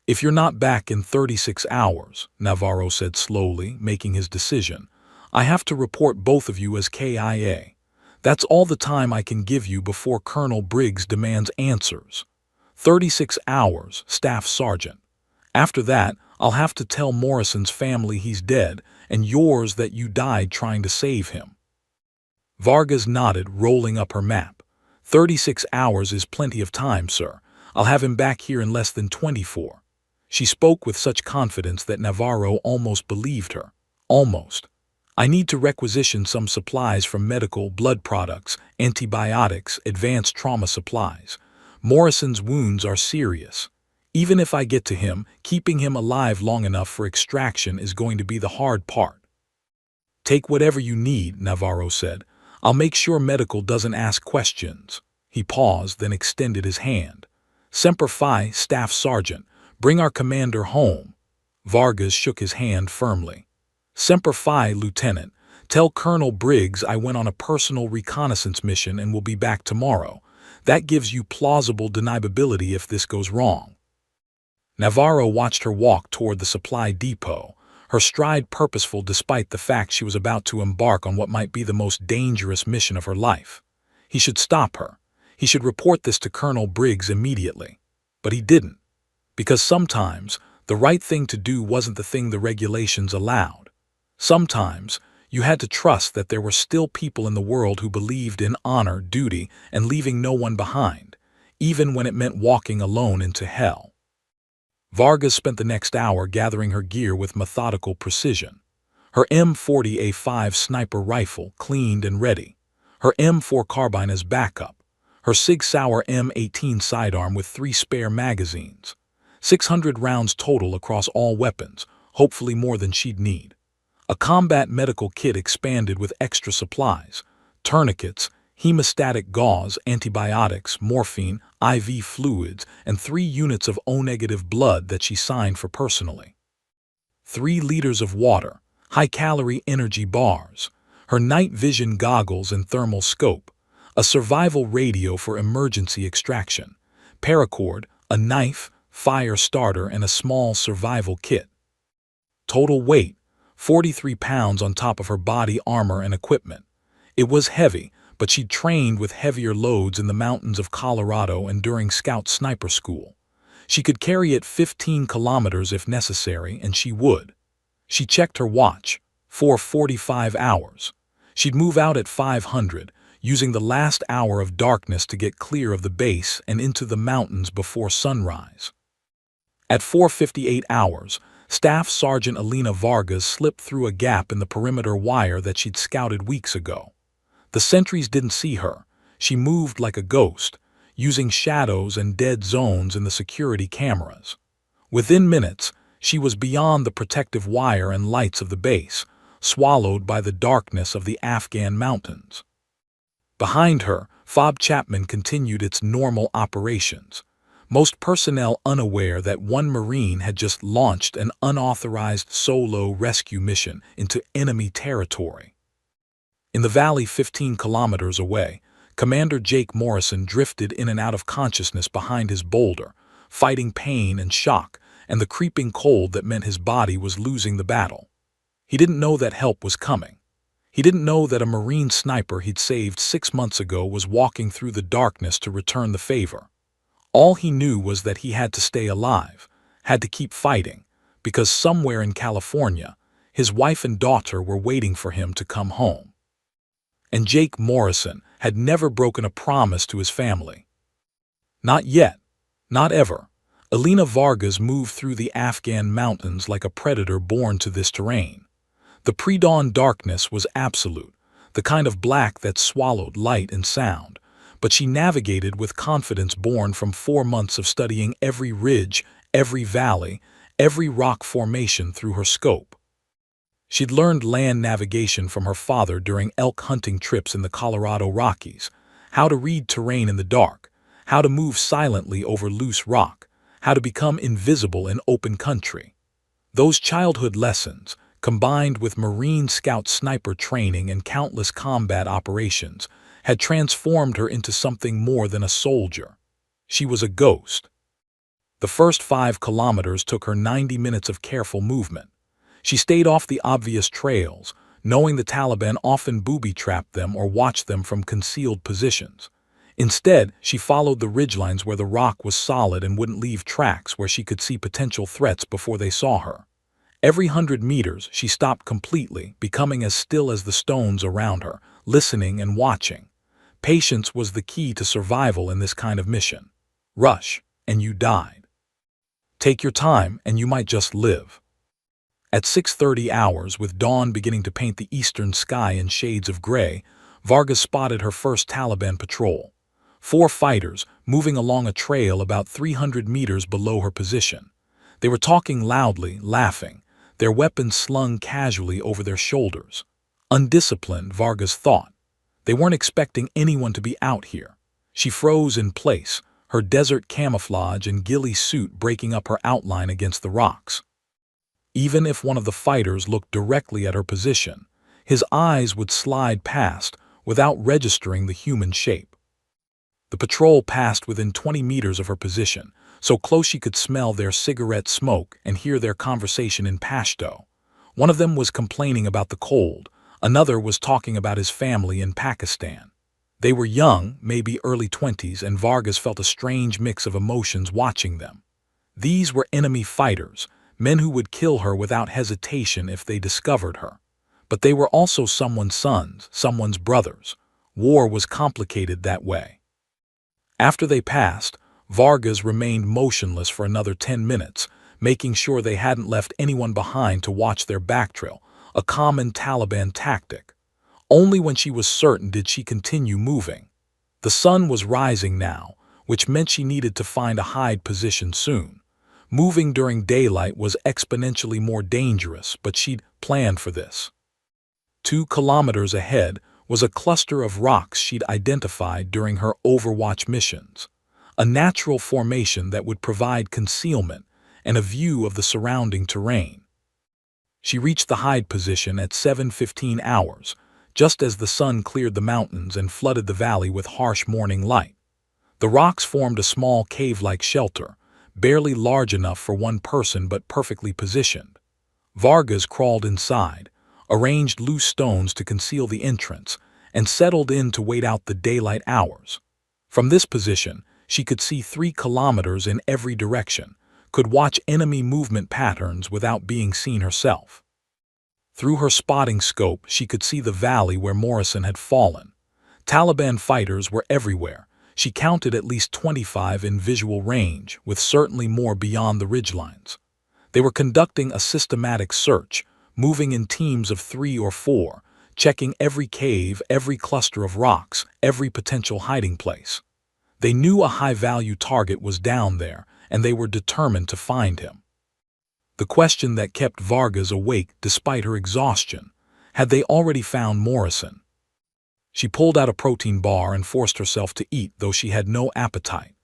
"If you're not back in 36 hours, Navarro said slowly, making his decision, "I have to report both of you as KIA. That's all the time I can give you before Colonel Briggs demands answers. 36 hours, Staff Sergeant. After that, I'll have to tell Morrison's family he's dead, and yours that you died trying to save him." Vargas nodded, rolling up her map. 36 hours is plenty of time, sir. I'll have him back here in less than 24. She spoke with such confidence that Navarro almost believed her. Almost. "I need to requisition some supplies from medical, blood products, antibiotics, advanced trauma supplies. Morrison's wounds are serious. Even if I get to him, keeping him alive long enough for extraction is going to be the hard part." "Take whatever you need," Navarro said. "I'll make sure medical doesn't ask questions." He paused, then extended his hand. "Semper Fi, Staff Sergeant. Bring our commander home." Vargas shook his hand firmly. "Semper Fi, Lieutenant. Tell Colonel Briggs I went on a personal reconnaissance mission and will be back tomorrow. That gives you plausible deniability if this goes wrong." Navarro watched her walk toward the supply depot, her stride purposeful despite the fact she was about to embark on what might be the most dangerous mission of her life. He should stop her. He should report this to Colonel Briggs immediately. But he didn't. Because sometimes, the right thing to do wasn't the thing the regulations allowed. Sometimes, you had to trust that there were still people in the world who believed in honor, duty, and leaving no one behind, even when it meant walking alone into hell. Vargas spent the next hour gathering her gear with methodical precision. Her M40A5 sniper rifle cleaned and ready, her M4 carbine as backup, her Sig Sauer M18 sidearm with 3 spare magazines, 600 rounds total across all weapons, hopefully more than she'd need. A combat medical kit expanded with extra supplies, tourniquets, hemostatic gauze, antibiotics, morphine, IV fluids, and 3 units of O-negative blood that she signed for personally. 3 liters of water, high-calorie energy bars, her night vision goggles and thermal scope, a survival radio for emergency extraction, paracord, a knife, fire starter, and a small survival kit. Total weight, 43 pounds on top of her body armor and equipment. It was heavy, but she'd trained with heavier loads in the mountains of Colorado and during Scout Sniper School. She could carry it 15 kilometers if necessary, and she would. She checked her watch. 4:45 hours. She'd move out at 500, using the last hour of darkness to get clear of the base and into the mountains before sunrise. At 4:58 hours, Staff Sergeant Alina Vargas slipped through a gap in the perimeter wire that she'd scouted weeks ago. The sentries didn't see her. She moved like a ghost, using shadows and dead zones in the security cameras. Within minutes, she was beyond the protective wire and lights of the base, swallowed by the darkness of the Afghan mountains. Behind her, FOB Chapman continued its normal operations, most personnel unaware that one Marine had just launched an unauthorized solo rescue mission into enemy territory. In the valley 15 kilometers away, Commander Jake Morrison drifted in and out of consciousness behind his boulder, fighting pain and shock and the creeping cold that meant his body was losing the battle. He didn't know that help was coming. He didn't know that a Marine sniper he'd saved 6 months ago was walking through the darkness to return the favor. All he knew was that he had to stay alive, had to keep fighting, because somewhere in California, his wife and daughter were waiting for him to come home. And Jake Morrison had never broken a promise to his family. Not yet, not ever. Alina Vargas moved through the Afghan mountains like a predator born to this terrain. The pre-dawn darkness was absolute, the kind of black that swallowed light and sound, but she navigated with confidence born from 4 months of studying every ridge, every valley, every rock formation through her scope. She'd learned land navigation from her father during elk hunting trips in the Colorado Rockies, how to read terrain in the dark, how to move silently over loose rock, how to become invisible in open country. Those childhood lessons, combined with Marine Scout sniper training and countless combat operations, had transformed her into something more than a soldier. She was a ghost. The first 5 kilometers took her 90 minutes of careful movement. She stayed off the obvious trails, knowing the Taliban often booby-trapped them or watched them from concealed positions. Instead, she followed the ridgelines where the rock was solid and wouldn't leave tracks, where she could see potential threats before they saw her. Every 100 meters, she stopped completely, becoming as still as the stones around her, listening and watching. Patience was the key to survival in this kind of mission. Rush, and you died. Take your time, and you might just live. At 6:30 hours, with dawn beginning to paint the eastern sky in shades of gray, Vargas spotted her first Taliban patrol. 4 fighters, moving along a trail about 300 meters below her position. They were talking loudly, laughing, their weapons slung casually over their shoulders. Undisciplined, Vargas thought. They weren't expecting anyone to be out here. She froze in place, her desert camouflage and ghillie suit breaking up her outline against the rocks. Even if one of the fighters looked directly at her position, his eyes would slide past without registering the human shape. The patrol passed within 20 meters of her position, so close she could smell their cigarette smoke and hear their conversation in Pashto. One of them was complaining about the cold, another was talking about his family in Pakistan. They were young, maybe early 20s, and Vargas felt a strange mix of emotions watching them. These were enemy fighters, men who would kill her without hesitation if they discovered her. But they were also someone's sons, someone's brothers. War was complicated that way. After they passed, Vargas remained motionless for another 10 minutes, making sure they hadn't left anyone behind to watch their backtrail, a common Taliban tactic. Only when she was certain did she continue moving. The sun was rising now, which meant she needed to find a hide position soon. Moving during daylight was exponentially more dangerous, but she'd planned for this. 2 kilometers ahead was a cluster of rocks she'd identified during her Overwatch missions, a natural formation that would provide concealment and a view of the surrounding terrain. She reached the hide position at 7:15 hours, just as the sun cleared the mountains and flooded the valley with harsh morning light. The rocks formed a small cave-like shelter, barely large enough for one person but perfectly positioned. Vargas crawled inside, arranged loose stones to conceal the entrance, and settled in to wait out the daylight hours. From this position, she could see 3 kilometers in every direction, could watch enemy movement patterns without being seen herself. Through her spotting scope, she could see the valley where Morrison had fallen. Taliban fighters were everywhere. She counted at least 25 in visual range, with certainly more beyond the ridgelines. They were conducting a systematic search, moving in teams of 3 or 4, checking every cave, every cluster of rocks, every potential hiding place. They knew a high-value target was down there, and they were determined to find him. The question that kept Vargas awake despite her exhaustion: had they already found Morrison? She pulled out a protein bar and forced herself to eat, though she had no appetite.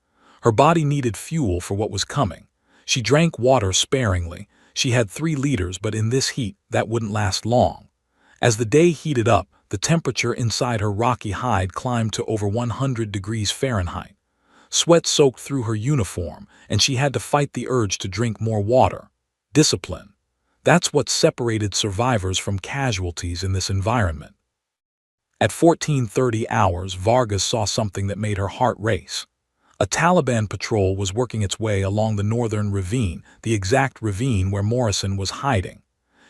Her body needed fuel for what was coming. She drank water sparingly. She had 3 liters, but in this heat, that wouldn't last long. As the day heated up, the temperature inside her rocky hide climbed to over 100 degrees Fahrenheit. Sweat soaked through her uniform, and she had to fight the urge to drink more water. Discipline. That's what separated survivors from casualties in this environment. At 14:30 hours, Vargas saw something that made her heart race. A Taliban patrol was working its way along the northern ravine, the exact ravine where Morrison was hiding.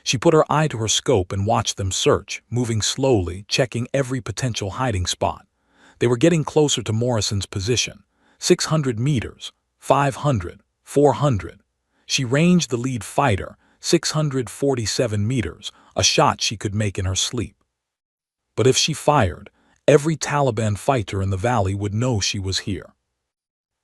She put her eye to her scope and watched them search, moving slowly, checking every potential hiding spot. They were getting closer to Morrison's position. 600 meters, 500, 400. She ranged the lead fighter, 647 meters, a shot she could make in her sleep. But if she fired, every Taliban fighter in the valley would know she was here.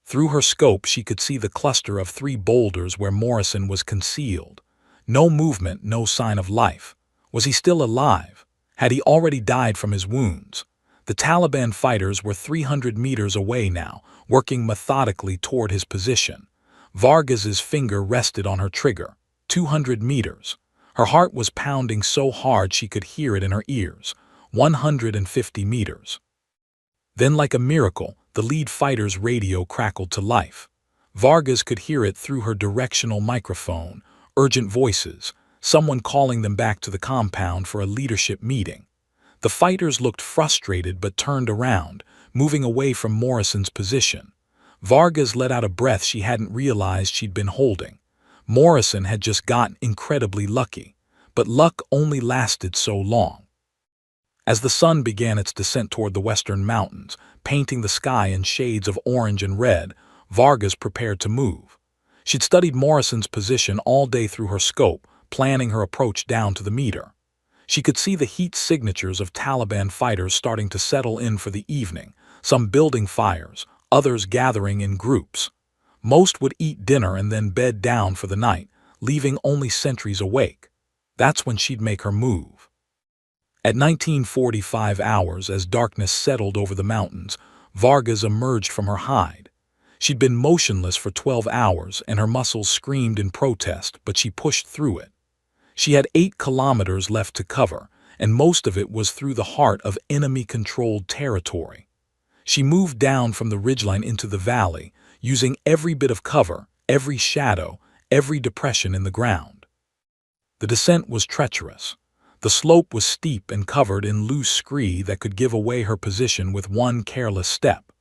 Through her scope, she could see the cluster of 3 boulders where Morrison was concealed. No movement, no sign of life. Was he still alive? Had he already died from his wounds? The Taliban fighters were 300 meters away now, working methodically toward his position. Vargas's finger rested on her trigger. 200 meters. Her heart was pounding so hard she could hear it in her ears. 150 meters. Then, like a miracle, the lead fighter's radio crackled to life. Vargas could hear it through her directional microphone. Urgent voices, someone calling them back to the compound for a leadership meeting. The fighters looked frustrated but turned around, moving away from Morrison's position. Vargas let out a breath she hadn't realized she'd been holding. Morrison had just gotten incredibly lucky, but luck only lasted so long. As the sun began its descent toward the western mountains, painting the sky in shades of orange and red, Vargas prepared to move. She'd studied Morrison's position all day through her scope, planning her approach down to the meter. She could see the heat signatures of Taliban fighters starting to settle in for the evening, some building fires, others gathering in groups. Most would eat dinner and then bed down for the night, leaving only sentries awake. That's when she'd make her move. At 19:45 hours, as darkness settled over the mountains, Vargas emerged from her hide. She'd been motionless for 12 hours, and her muscles screamed in protest, but she pushed through it. She had 8 kilometers left to cover, and most of it was through the heart of enemy-controlled territory. She moved down from the ridgeline into the valley, using every bit of cover, every shadow, every depression in the ground. The descent was treacherous. The slope was steep and covered in loose scree that could give away her position with one careless step.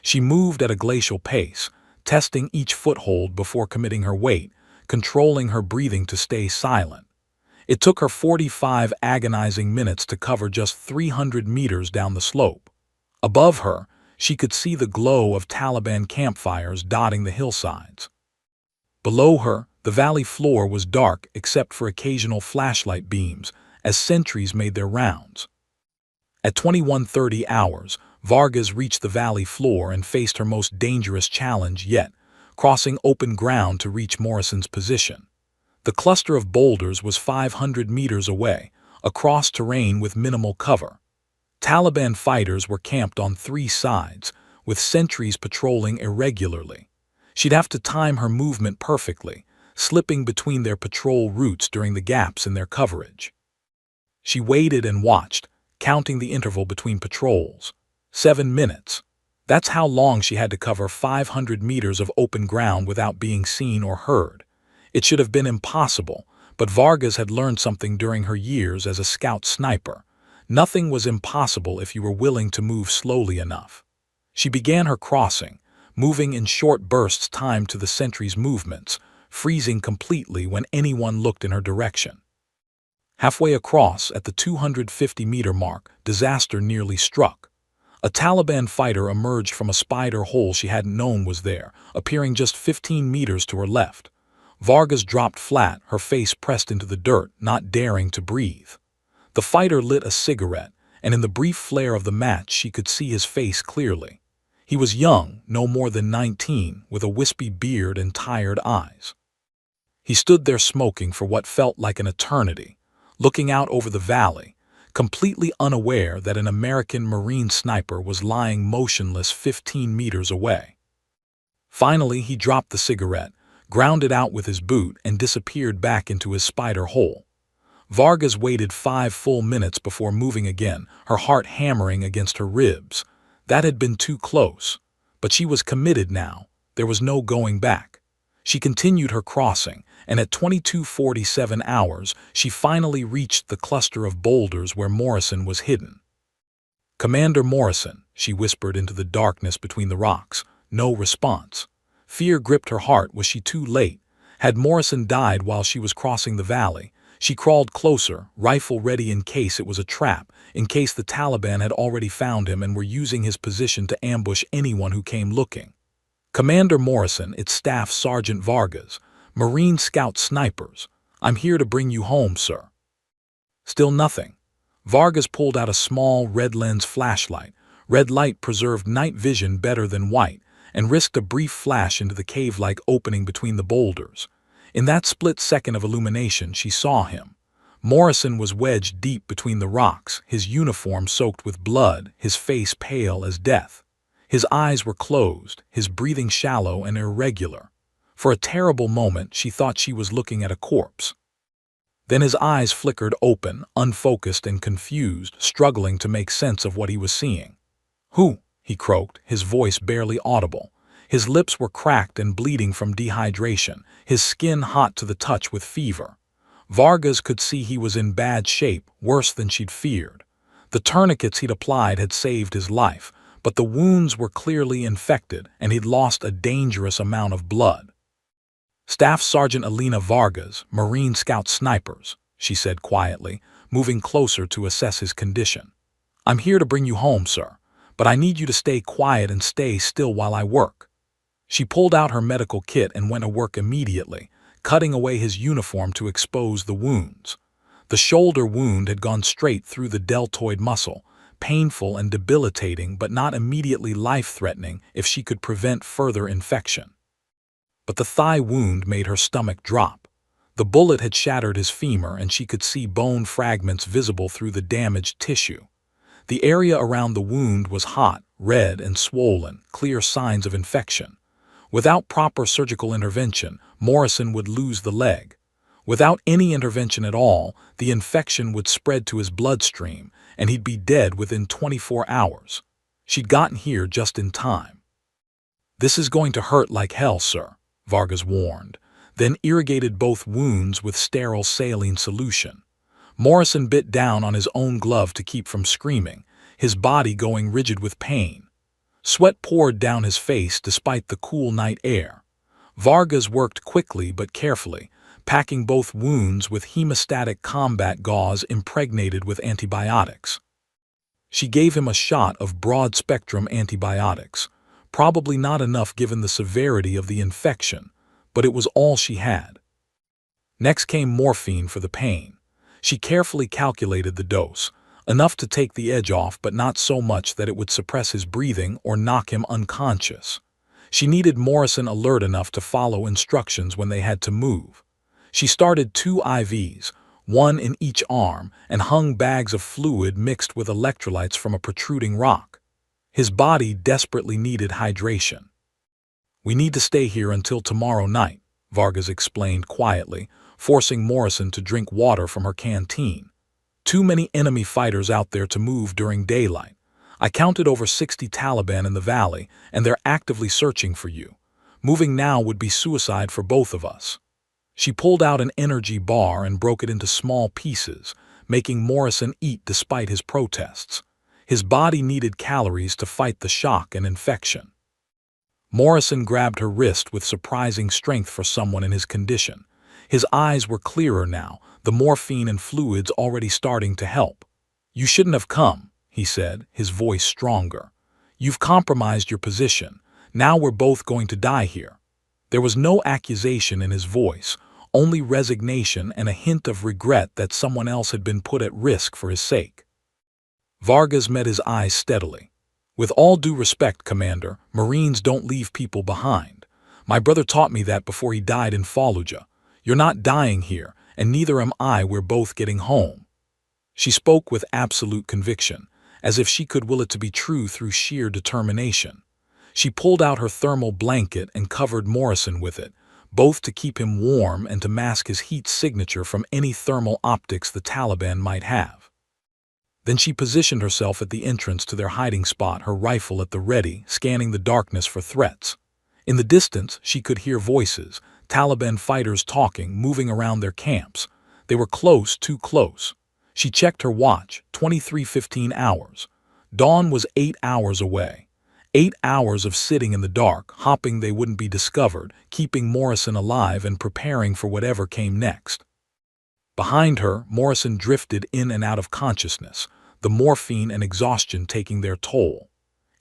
She moved at a glacial pace, testing each foothold before committing her weight, controlling her breathing to stay silent. It took her 45 agonizing minutes to cover just 300 meters down the slope. Above her, she could see the glow of Taliban campfires dotting the hillsides. Below her, the valley floor was dark except for occasional flashlight beams as sentries made their rounds. At 21:30 hours, Vargas reached the valley floor and faced her most dangerous challenge yet, crossing open ground to reach Morrison's position. The cluster of boulders was 500 meters away, across terrain with minimal cover. Taliban fighters were camped on 3 sides, with sentries patrolling irregularly. She'd have to time her movement perfectly, slipping between their patrol routes during the gaps in their coverage. She waited and watched, counting the interval between patrols. 7 minutes. That's how long she had to cover 500 meters of open ground without being seen or heard. It should have been impossible, but Vargas had learned something during her years as a scout sniper. Nothing was impossible if you were willing to move slowly enough. She began her crossing, moving in short bursts timed to the sentry's movements, freezing completely when anyone looked in her direction. Halfway across, at the 250-meter mark, disaster nearly struck. A Taliban fighter emerged from a spider hole she hadn't known was there, appearing just 15 meters to her left. Vargas dropped flat, her face pressed into the dirt, not daring to breathe. The fighter lit a cigarette, and in the brief flare of the match she could see his face clearly. He was young, no more than 19, with a wispy beard and tired eyes. He stood there smoking for what felt like an eternity, looking out over the valley, completely unaware that an American Marine sniper was lying motionless 15 meters away. Finally, he dropped the cigarette, ground it out with his boot, and disappeared back into his spider hole. Vargas waited 5 full minutes before moving again, her heart hammering against her ribs. That had been too close, but she was committed now. There was no going back. She continued her crossing, and at 22:47 hours, she finally reached the cluster of boulders where Morrison was hidden. "Commander Morrison," she whispered into the darkness between the rocks. No response. Fear gripped her heart. Was she too late? Had Morrison died while she was crossing the valley? She crawled closer, rifle ready in case it was a trap, in case the Taliban had already found him and were using his position to ambush anyone who came looking. "Commander Morrison, it's Staff Sergeant Vargas, Marine Scout Snipers. I'm here to bring you home, sir." Still nothing. Vargas pulled out a small red lens flashlight. Red light preserved night vision better than white, and risked a brief flash into the cave-like opening between the boulders. In that split second of illumination, she saw him. Morrison was wedged deep between the rocks, his uniform soaked with blood, his face pale as death. His eyes were closed, his breathing shallow and irregular. For a terrible moment, she thought she was looking at a corpse. Then his eyes flickered open, unfocused and confused, struggling to make sense of what he was seeing. "Who?" he croaked, his voice barely audible. His lips were cracked and bleeding from dehydration, his skin hot to the touch with fever. Vargas could see he was in bad shape, worse than she'd feared. The tourniquets he'd applied had saved his life, but the wounds were clearly infected, and he'd lost a dangerous amount of blood. "Staff Sergeant Elena Vargas, Marine Scout Snipers," she said quietly, moving closer to assess his condition. "I'm here to bring you home, sir, but I need you to stay quiet and stay still while I work." She pulled out her medical kit and went to work immediately, cutting away his uniform to expose the wounds. The shoulder wound had gone straight through the deltoid muscle, painful and debilitating but not immediately life-threatening if she could prevent further infection. But the thigh wound made her stomach drop. The bullet had shattered his femur, and she could see bone fragments visible through the damaged tissue. The area around the wound was hot, red and swollen, clear signs of infection. Without proper surgical intervention, Morrison would lose the leg. Without any intervention at all, the infection would spread to his bloodstream, and he'd be dead within 24 hours. She'd gotten here just in time. "This is going to hurt like hell, sir," Vargas warned, then irrigated both wounds with sterile saline solution. Morrison bit down on his own glove to keep from screaming, his body going rigid with pain. Sweat poured down his face despite the cool night air. Vargas worked quickly but carefully, packing both wounds with hemostatic combat gauze impregnated with antibiotics. She gave him a shot of broad-spectrum antibiotics, probably not enough given the severity of the infection, but it was all she had. Next came morphine for the pain. She carefully calculated the dose, enough to take the edge off but not so much that it would suppress his breathing or knock him unconscious. She needed Morrison alert enough to follow instructions when they had to move. She started 2 IVs, one in each arm, and hung bags of fluid mixed with electrolytes from a protruding rock. His body desperately needed hydration. "We need to stay here until tomorrow night," Vargas explained quietly, forcing Morrison to drink water from her canteen. "Too many enemy fighters out there to move during daylight. I counted over 60 Taliban in the valley, and they're actively searching for you. Moving now would be suicide for both of us." She pulled out an energy bar and broke it into small pieces, making Morrison eat despite his protests. His body needed calories to fight the shock and infection. Morrison grabbed her wrist with surprising strength for someone in his condition. His eyes were clearer now, the morphine and fluids already starting to help. "You shouldn't have come," he said, his voice stronger. "You've compromised your position. Now we're both going to die here." There was no accusation in his voice, only resignation and a hint of regret that someone else had been put at risk for his sake. Vargas met his eyes steadily. "With all due respect, Commander, Marines don't leave people behind. My brother taught me that before he died in Fallujah. You're not dying here, and neither am I. We're both getting home." She spoke with absolute conviction, as if she could will it to be true through sheer determination. She pulled out her thermal blanket and covered Morrison with it, both to keep him warm and to mask his heat signature from any thermal optics the Taliban might have. Then she positioned herself at the entrance to their hiding spot, her rifle at the ready, scanning the darkness for threats. In the distance, she could hear voices, Taliban fighters talking, moving around their camps. They were close, too close. She checked her watch, 23:15 hours. Dawn was 8 hours away. 8 hours of sitting in the dark, hoping they wouldn't be discovered, keeping Morrison alive and preparing for whatever came next. Behind her, Morrison drifted in and out of consciousness, the morphine and exhaustion taking their toll.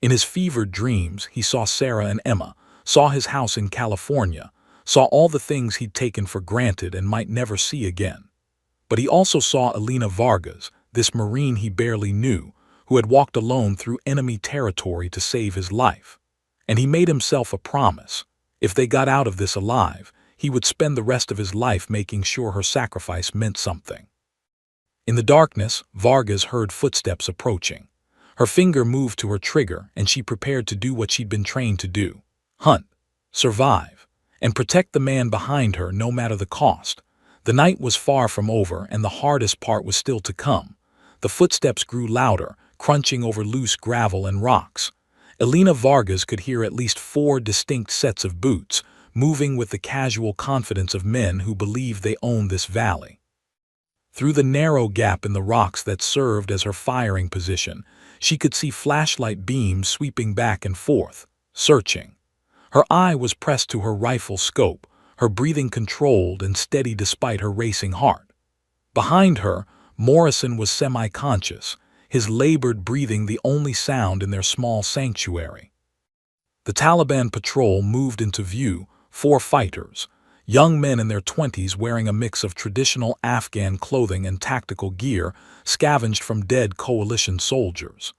In his fevered dreams, he saw Sarah and Emma, saw his house in California, saw all the things he'd taken for granted and might never see again. But he also saw Elena Vargas, this Marine he barely knew, who had walked alone through enemy territory to save his life. And he made himself a promise. If they got out of this alive, he would spend the rest of his life making sure her sacrifice meant something. In the darkness, Vargas heard footsteps approaching. Her finger moved to her trigger, and she prepared to do what she'd been trained to do: hunt, survive, and protect the man behind her no matter the cost. The night was far from over, and the hardest part was still to come. The footsteps grew louder, crunching over loose gravel and rocks. Elena Vargas could hear at least 4 distinct sets of boots, moving with the casual confidence of men who believe they own this valley. Through the narrow gap in the rocks that served as her firing position, she could see flashlight beams sweeping back and forth, searching. Her eye was pressed to her rifle scope, her breathing controlled and steady despite her racing heart. Behind her, Morrison was semi-conscious, his labored breathing the only sound in their small sanctuary. The Taliban patrol moved into view, 4 fighters, young men in their 20s wearing a mix of traditional Afghan clothing and tactical gear scavenged from dead coalition soldiers.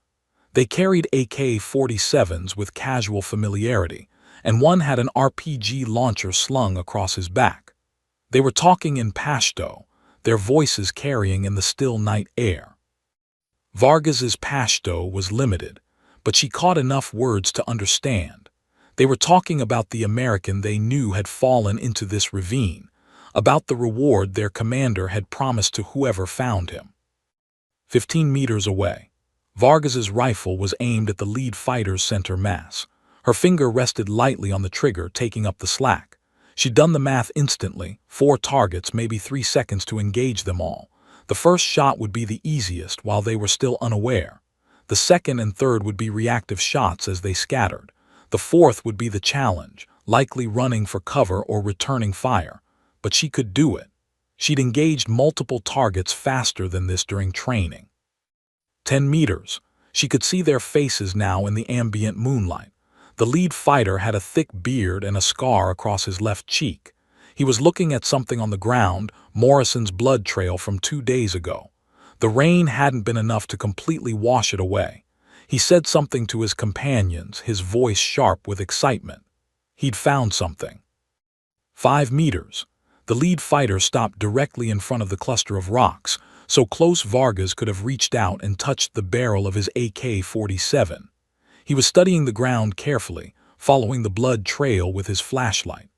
They carried AK-47s with casual familiarity, and one had an RPG launcher slung across his back. They were talking in Pashto, their voices carrying in the still night air. Vargas's Pashto was limited, but she caught enough words to understand. They were talking about the American they knew had fallen into this ravine, about the reward their commander had promised to whoever found him. 15 meters away, Vargas's rifle was aimed at the lead fighter's center mass. Her finger rested lightly on the trigger, taking up the slack. She'd done the math instantly: 4 targets, maybe 3 seconds to engage them all. The first shot would be the easiest while they were still unaware. The second and third would be reactive shots as they scattered. The fourth would be the challenge, likely running for cover or returning fire. But she could do it. She'd engaged multiple targets faster than this during training. 10 meters. She could see their faces now in the ambient moonlight. The lead fighter had a thick beard and a scar across his left cheek. He was looking at something on the ground, Morrison's blood trail from 2 days ago. The rain hadn't been enough to completely wash it away. He said something to his companions, his voice sharp with excitement. He'd found something. 5 meters. The lead fighter stopped directly in front of the cluster of rocks, so close Vargas could have reached out and touched the barrel of his AK-47. He was studying the ground carefully, following the blood trail with his flashlight.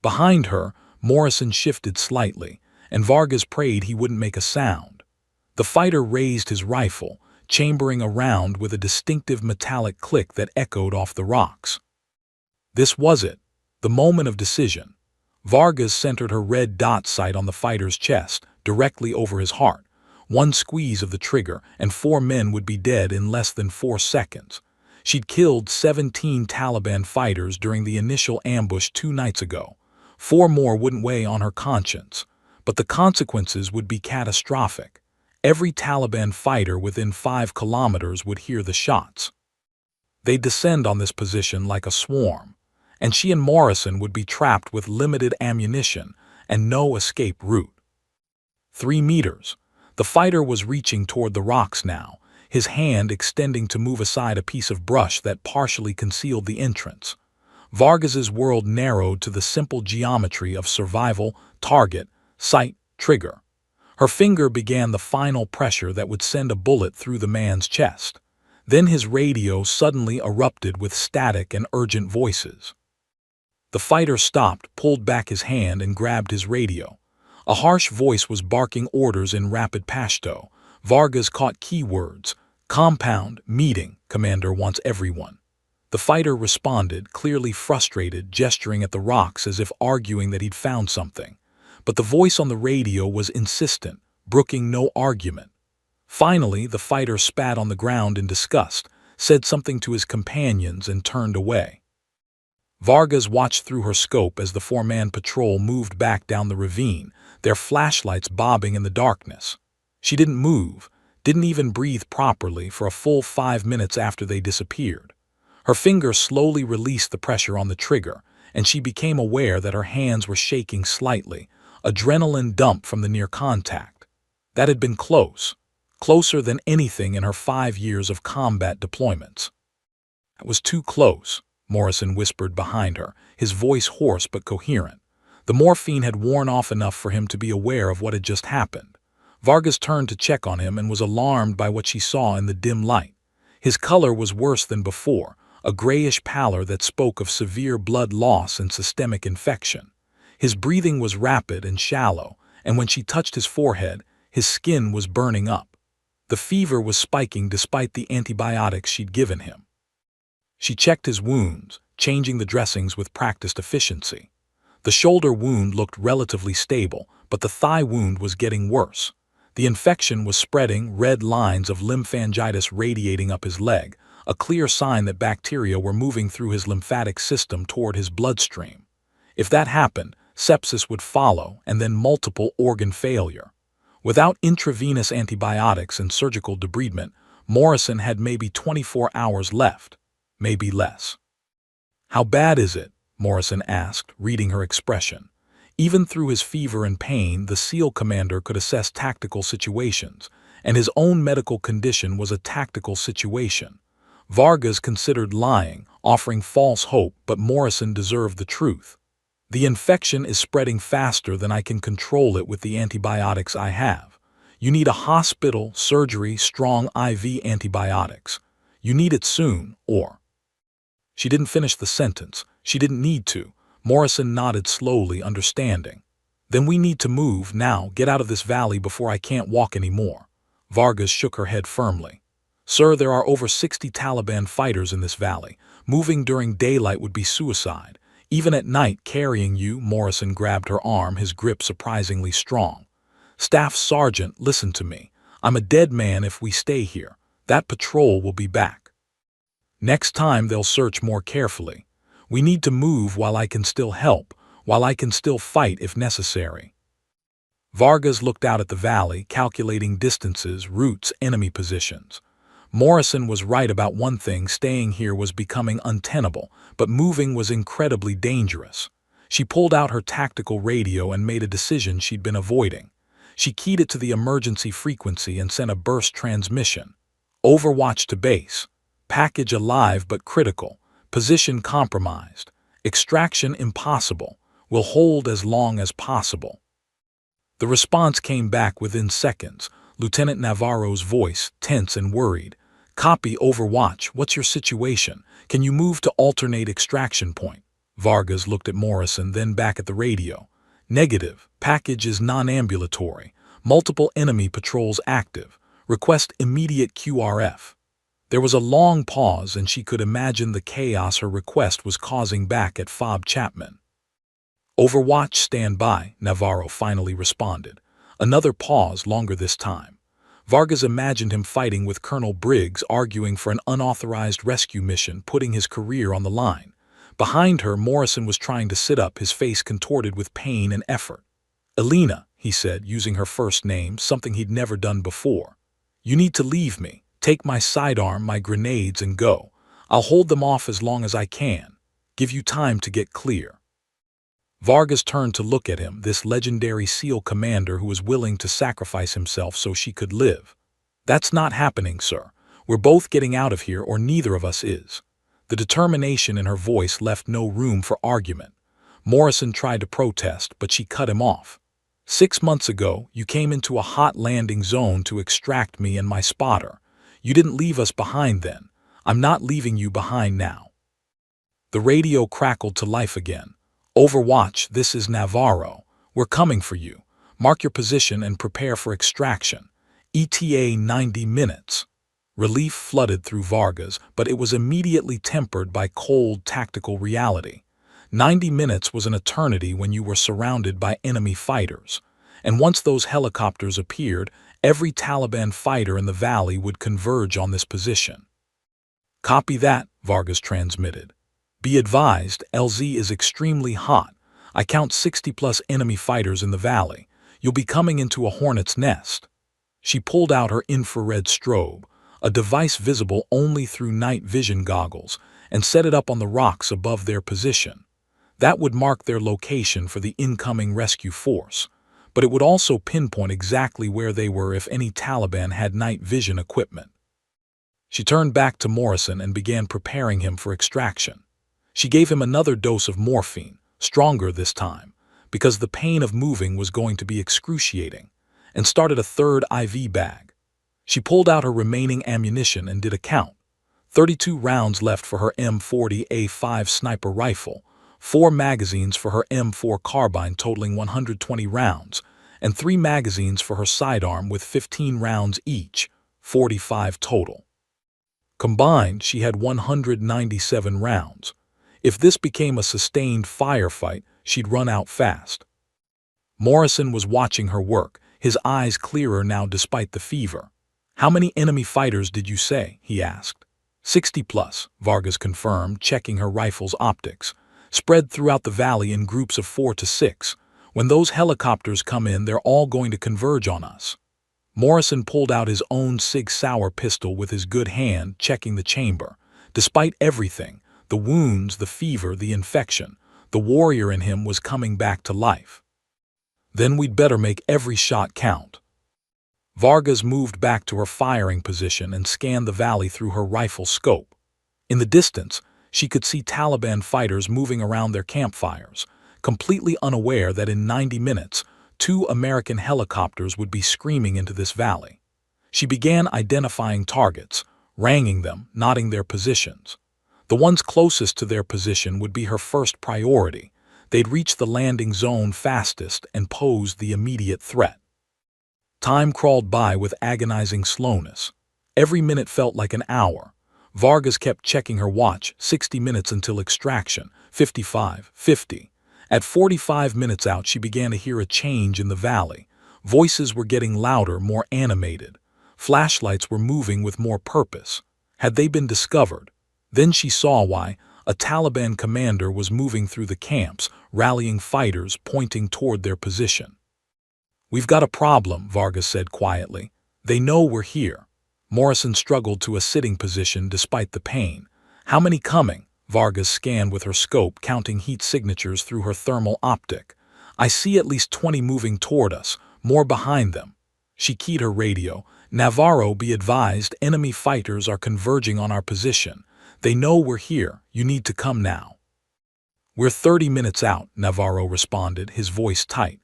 Behind her, Morrison shifted slightly, and Vargas prayed he wouldn't make a sound. The fighter raised his rifle, chambering a round with a distinctive metallic click that echoed off the rocks. This was it, the moment of decision. Vargas centered her red dot sight on the fighter's chest, directly over his heart. One squeeze of the trigger, and 4 men would be dead in less than 4 seconds. She'd killed 17 Taliban fighters during the initial ambush 2 nights ago. 4 more wouldn't weigh on her conscience, but the consequences would be catastrophic. Every Taliban fighter within 5 kilometers would hear the shots. They'd descend on this position like a swarm, and she and Morrison would be trapped with limited ammunition and no escape route. 3 meters. The fighter was reaching toward the rocks now, his hand extending to move aside a piece of brush that partially concealed the entrance. Vargas's world narrowed to the simple geometry of survival, target, sight, trigger. Her finger began the final pressure that would send a bullet through the man's chest. Then his radio suddenly erupted with static and urgent voices. The fighter stopped, pulled back his hand, and grabbed his radio. A harsh voice was barking orders in rapid Pashto. Vargas caught keywords: compound, meeting, commander wants everyone. The fighter responded, clearly frustrated, gesturing at the rocks as if arguing that he'd found something. But the voice on the radio was insistent, brooking no argument. Finally, the fighter spat on the ground in disgust, said something to his companions, and turned away. Vargas watched through her scope as the 4-man patrol moved back down the ravine, their flashlights bobbing in the darkness. She didn't move, didn't even breathe properly for a full 5 minutes after they disappeared. Her finger slowly released the pressure on the trigger, and she became aware that her hands were shaking slightly, adrenaline dump from the near contact. That had been close, closer than anything in her 5 years of combat deployments. It was too close, Morrison whispered behind her, his voice hoarse but coherent. The morphine had worn off enough for him to be aware of what had just happened. Vargas turned to check on him and was alarmed by what she saw in the dim light. His color was worse than before, a grayish pallor that spoke of severe blood loss and systemic infection. His breathing was rapid and shallow, and when she touched his forehead, his skin was burning up. The fever was spiking despite the antibiotics she'd given him. She checked his wounds, changing the dressings with practiced efficiency. The shoulder wound looked relatively stable, but the thigh wound was getting worse. The infection was spreading, red lines of lymphangitis radiating up his leg, a clear sign that bacteria were moving through his lymphatic system toward his bloodstream. If that happened, sepsis would follow, and then multiple organ failure. Without intravenous antibiotics and surgical debridement, Morrison had maybe 24 hours left, maybe less. "How bad is it?" Morrison asked, reading her expression. Even through his fever and pain, the SEAL commander could assess tactical situations, and his own medical condition was a tactical situation. Vargas considered lying, offering false hope, but Morrison deserved the truth. "The infection is spreading faster than I can control it with the antibiotics I have. You need a hospital, surgery, strong IV antibiotics. You need it soon, or—" She didn't finish the sentence. She didn't need to. Morrison nodded slowly, understanding. "Then we need to move now, get out of this valley before I can't walk anymore." Vargas shook her head firmly. "Sir, there are over 60 Taliban fighters in this valley. Moving during daylight would be suicide. Even at night, carrying you—" Morrison grabbed her arm, his grip surprisingly strong. "Staff Sergeant, listen to me. I'm a dead man if we stay here. That patrol will be back. Next time they'll search more carefully. We need to move while I can still help, while I can still fight if necessary." Vargas looked out at the valley, calculating distances, routes, enemy positions. Morrison was right about one thing: staying here was becoming untenable, but moving was incredibly dangerous. She pulled out her tactical radio and made a decision she'd been avoiding. She keyed it to the emergency frequency and sent a burst transmission. "Overwatch to base. Package alive but critical. Position compromised. Extraction impossible. Will hold as long as possible." The response came back within seconds, Lieutenant Navarro's voice, tense and worried. "Copy, Overwatch. What's your situation? Can you move to alternate extraction point?" Vargas looked at Morrison, then back at the radio. "Negative. Package is non-ambulatory. Multiple enemy patrols active. Request immediate QRF." There was a long pause, and she could imagine the chaos her request was causing back at Fob Chapman. "Overwatch, stand by," Navarro finally responded. Another pause, longer this time. Vargas imagined him fighting with Colonel Briggs, arguing for an unauthorized rescue mission, putting his career on the line. Behind her, Morrison was trying to sit up, his face contorted with pain and effort. "Elena," he said, using her first name, something he'd never done before. "You need to leave me. Take my sidearm, my grenades, and go. I'll hold them off as long as I can. Give you time to get clear." Vargas turned to look at him, this legendary SEAL commander who was willing to sacrifice himself so she could live. "That's not happening, sir. We're both getting out of here, or neither of us is." The determination in her voice left no room for argument. Morrison tried to protest, but she cut him off. "6 months ago, you came into a hot landing zone to extract me and my spotter. You didn't leave us behind then. I'm not leaving you behind now." The radio crackled to life again. "Overwatch, this is Navarro. We're coming for you. Mark your position and prepare for extraction. ETA 90 minutes. Relief flooded through Vargas, but it was immediately tempered by cold tactical reality. 90 minutes was an eternity when you were surrounded by enemy fighters. And once those helicopters appeared, every Taliban fighter in the valley would converge on this position. "Copy that," Vargas transmitted. "Be advised, LZ is extremely hot. I count 60+ enemy fighters in the valley. You'll be coming into a hornet's nest." She pulled out her infrared strobe, a device visible only through night vision goggles, and set it up on the rocks above their position. That would mark their location for the incoming rescue force, but it would also pinpoint exactly where they were if any Taliban had night vision equipment. She turned back to Morrison and began preparing him for extraction. She gave him another dose of morphine, stronger this time, because the pain of moving was going to be excruciating, and started a third IV bag. She pulled out her remaining ammunition and did a count. 32 rounds left for her M40A5 sniper rifle, 4 magazines for her M4 carbine totaling 120 rounds, and 3 magazines for her sidearm with 15 rounds each, 45 total. Combined, she had 197 rounds. If this became a sustained firefight, she'd run out fast. Morrison was watching her work, his eyes clearer now despite the fever. "How many enemy fighters did you say?" he asked. 60+, Vargas confirmed, checking her rifle's optics. "Spread throughout the valley in groups of 4 to 6. When those helicopters come in, they're all going to converge on us." Morrison pulled out his own Sig Sauer pistol with his good hand, checking the chamber. Despite everything, the wounds, the fever, the infection, the warrior in him was coming back to life. "Then we'd better make every shot count." Vargas moved back to her firing position and scanned the valley through her rifle scope. In the distance, she could see Taliban fighters moving around their campfires, completely unaware that in 90 minutes, 2 American helicopters would be screaming into this valley. She began identifying targets, ranging them, noting their positions. The ones closest to their position would be her first priority. They'd reach the landing zone fastest and posed the immediate threat. Time crawled by with agonizing slowness. Every minute felt like an hour. Vargas kept checking her watch, 60 minutes until extraction, 55, 50. At 45 minutes out, she began to hear a change in the valley. Voices were getting louder, more animated. Flashlights were moving with more purpose. Had they been discovered? Then she saw why. A Taliban commander was moving through the camps, rallying fighters pointing toward their position. "We've got a problem," Vargas said quietly. "They know we're here." Morrison struggled to a sitting position despite the pain. "How many coming?" Vargas scanned with her scope, counting heat signatures through her thermal optic. "I see at least 20 moving toward us, more behind them." She keyed her radio. "Navarro, be advised, enemy fighters are converging on our position. They know we're here. You need to come now." "We're 30 minutes out," Navarro responded, his voice tight.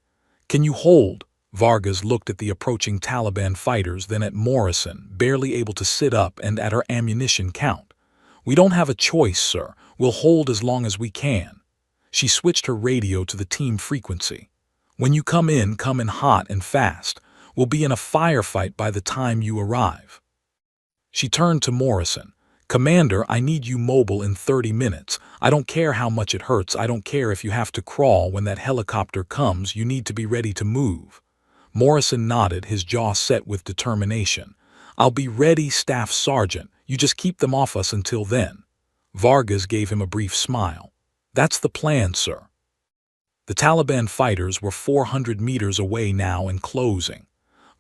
"Can you hold?" Vargas looked at the approaching Taliban fighters, then at Morrison, barely able to sit up, and at her ammunition count. "We don't have a choice, sir. We'll hold as long as we can." She switched her radio to the team frequency. "When you come in hot and fast. We'll be in a firefight by the time you arrive." She turned to Morrison. "Commander, I need you mobile in 30 minutes. I don't care how much it hurts. I don't care if you have to crawl when that helicopter comes. You need to be ready to move." Morrison nodded, his jaw set with determination. "I'll be ready, Staff Sergeant. You just keep them off us until then." Vargas gave him a brief smile. "That's the plan, sir." The Taliban fighters were 400 meters away now and closing.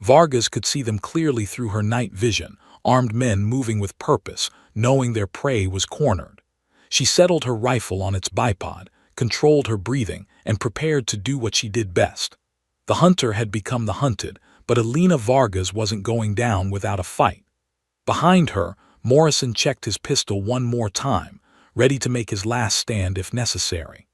Vargas could see them clearly through her night vision, armed men moving with purpose, knowing their prey was cornered. She settled her rifle on its bipod, controlled her breathing, and prepared to do what she did best. The hunter had become the hunted, but Elena Vargas wasn't going down without a fight. Behind her, Morrison checked his pistol one more time, ready to make his last stand if necessary.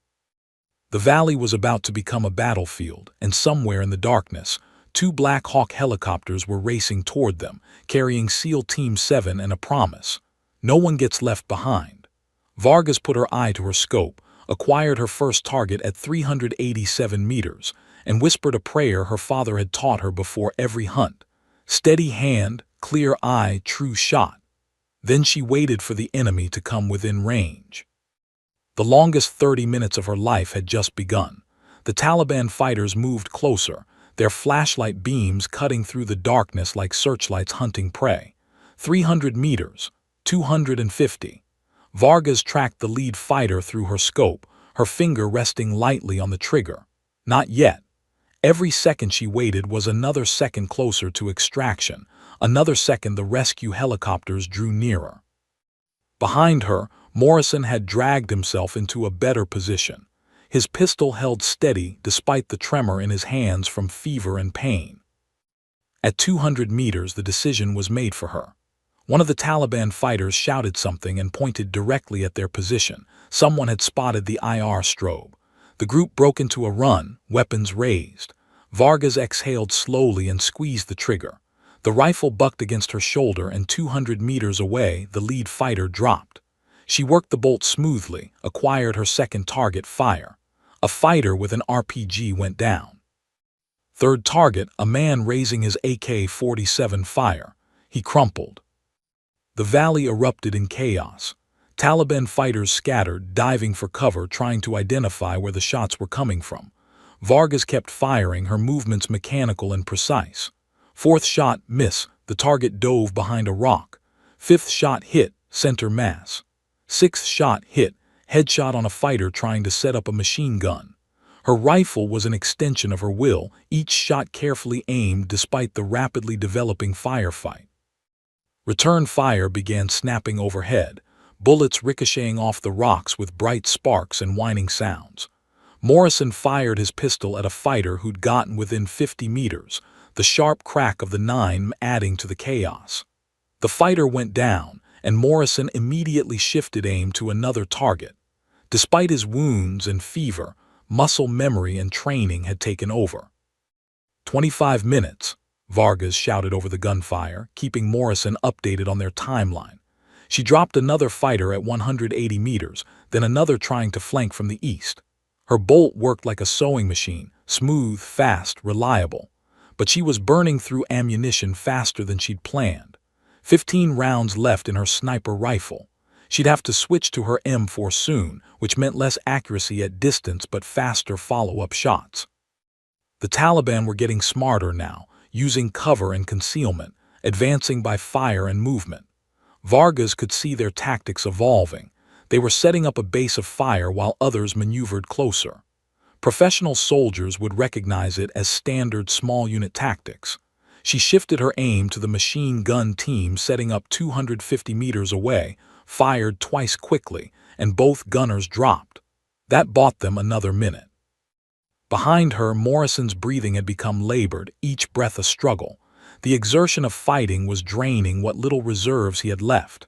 The valley was about to become a battlefield, and somewhere in the darkness, 2 Black Hawk helicopters were racing toward them, carrying SEAL Team 7 and a promise: "No one gets left behind." Vargas put her eye to her scope, acquired her first target at 387 meters, and whispered a prayer her father had taught her before every hunt: "Steady hand, clear eye, true shot." Then she waited for the enemy to come within range. The longest 30 minutes of her life had just begun. The Taliban fighters moved closer, their flashlight beams cutting through the darkness like searchlights hunting prey. 300 meters, 250. Vargas tracked the lead fighter through her scope, her finger resting lightly on the trigger. Not yet. Every second she waited was another second closer to extraction, another second the rescue helicopters drew nearer. Behind her, Morrison had dragged himself into a better position. His pistol held steady despite the tremor in his hands from fever and pain. At 200 meters, the decision was made for her. One of the Taliban fighters shouted something and pointed directly at their position. Someone had spotted the IR strobe. The group broke into a run, weapons raised. Vargas exhaled slowly and squeezed the trigger. The rifle bucked against her shoulder, and 200 meters away, the lead fighter dropped. She worked the bolt smoothly, acquired her second target, fire. A fighter with an RPG went down. Third target, a man raising his AK-47, fire. He crumpled. The valley erupted in chaos. Taliban fighters scattered, diving for cover, trying to identify where the shots were coming from. Vargas kept firing, her movements mechanical and precise. Fourth shot, miss, the target dove behind a rock. Fifth shot, hit, center mass. Sixth shot, hit, headshot on a fighter trying to set up a machine gun. Her rifle was an extension of her will, each shot carefully aimed despite the rapidly developing firefight. Return fire began snapping overhead, bullets ricocheting off the rocks with bright sparks and whining sounds. Morrison fired his pistol at a fighter who'd gotten within 50 meters, the sharp crack of the 9 adding to the chaos. The fighter went down, and Morrison immediately shifted aim to another target. Despite his wounds and fever, muscle memory and training had taken over. 25 minutes, Vargas shouted over the gunfire, keeping Morrison updated on their timeline. She dropped another fighter at 180 meters, then another trying to flank from the east. Her bolt worked like a sewing machine, smooth, fast, reliable. But she was burning through ammunition faster than she'd planned. 15 rounds left in her sniper rifle. She'd have to switch to her M4 soon, which meant less accuracy at distance but faster follow-up shots. The Taliban were getting smarter now, using cover and concealment, advancing by fire and movement. Vargas could see their tactics evolving. They were setting up a base of fire while others maneuvered closer. Professional soldiers would recognize it as standard small unit tactics. She shifted her aim to the machine gun team setting up 250 meters away, fired twice quickly, and both gunners dropped. That bought them another minute. Behind her, Morrison's breathing had become labored, each breath a struggle. The exertion of fighting was draining what little reserves he had left.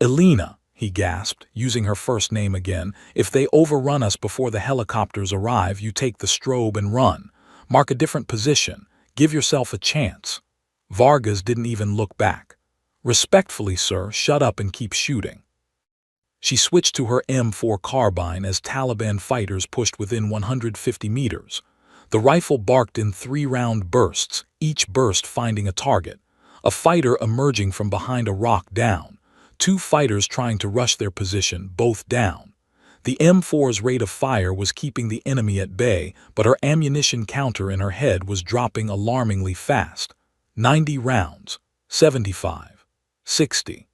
"Elena," he gasped, using her first name again, "if they overrun us before the helicopters arrive, you take the strobe and run. Mark a different position. Give yourself a chance." Vargas didn't even look back. "Respectfully, sir, shut up and keep shooting." She switched to her M4 carbine as Taliban fighters pushed within 150 meters. The rifle barked in 3-round bursts, each burst finding a target. A fighter emerging from behind a rock down. 2 fighters trying to rush their position, both down. The M4's rate of fire was keeping the enemy at bay, but her ammunition counter in her head was dropping alarmingly fast. 90 rounds, 75, 60.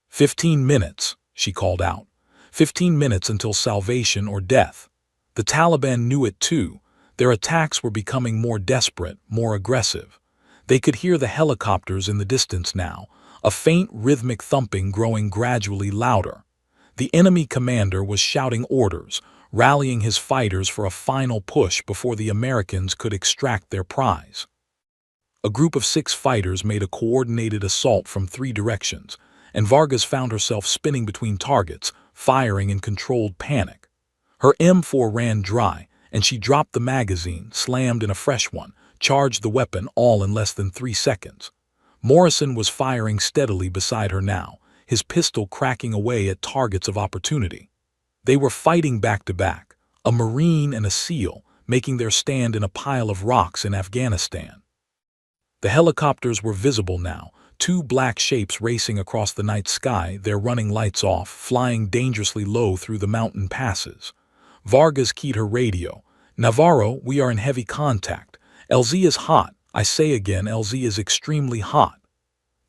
15 minutes, she called out. 15 minutes until salvation or death. The Taliban knew it too. Their attacks were becoming more desperate, more aggressive. They could hear the helicopters in the distance now, a faint rhythmic thumping growing gradually louder. The enemy commander was shouting orders, rallying his fighters for a final push before the Americans could extract their prize. A group of 6 fighters made a coordinated assault from 3 directions, and Vargas found herself spinning between targets, firing in controlled panic. Her M4 ran dry, and she dropped the magazine, slammed in a fresh one, charged the weapon, all in less than 3 seconds. Morrison was firing steadily beside her now, his pistol cracking away at targets of opportunity. They were fighting back to back, a Marine and a SEAL, making their stand in a pile of rocks in Afghanistan. The helicopters were visible now, 2 black shapes racing across the night sky, their running lights off, flying dangerously low through the mountain passes. Vargas keyed her radio. "Navarro, we are in heavy contact. LZ is hot. I say again, LZ is extremely hot."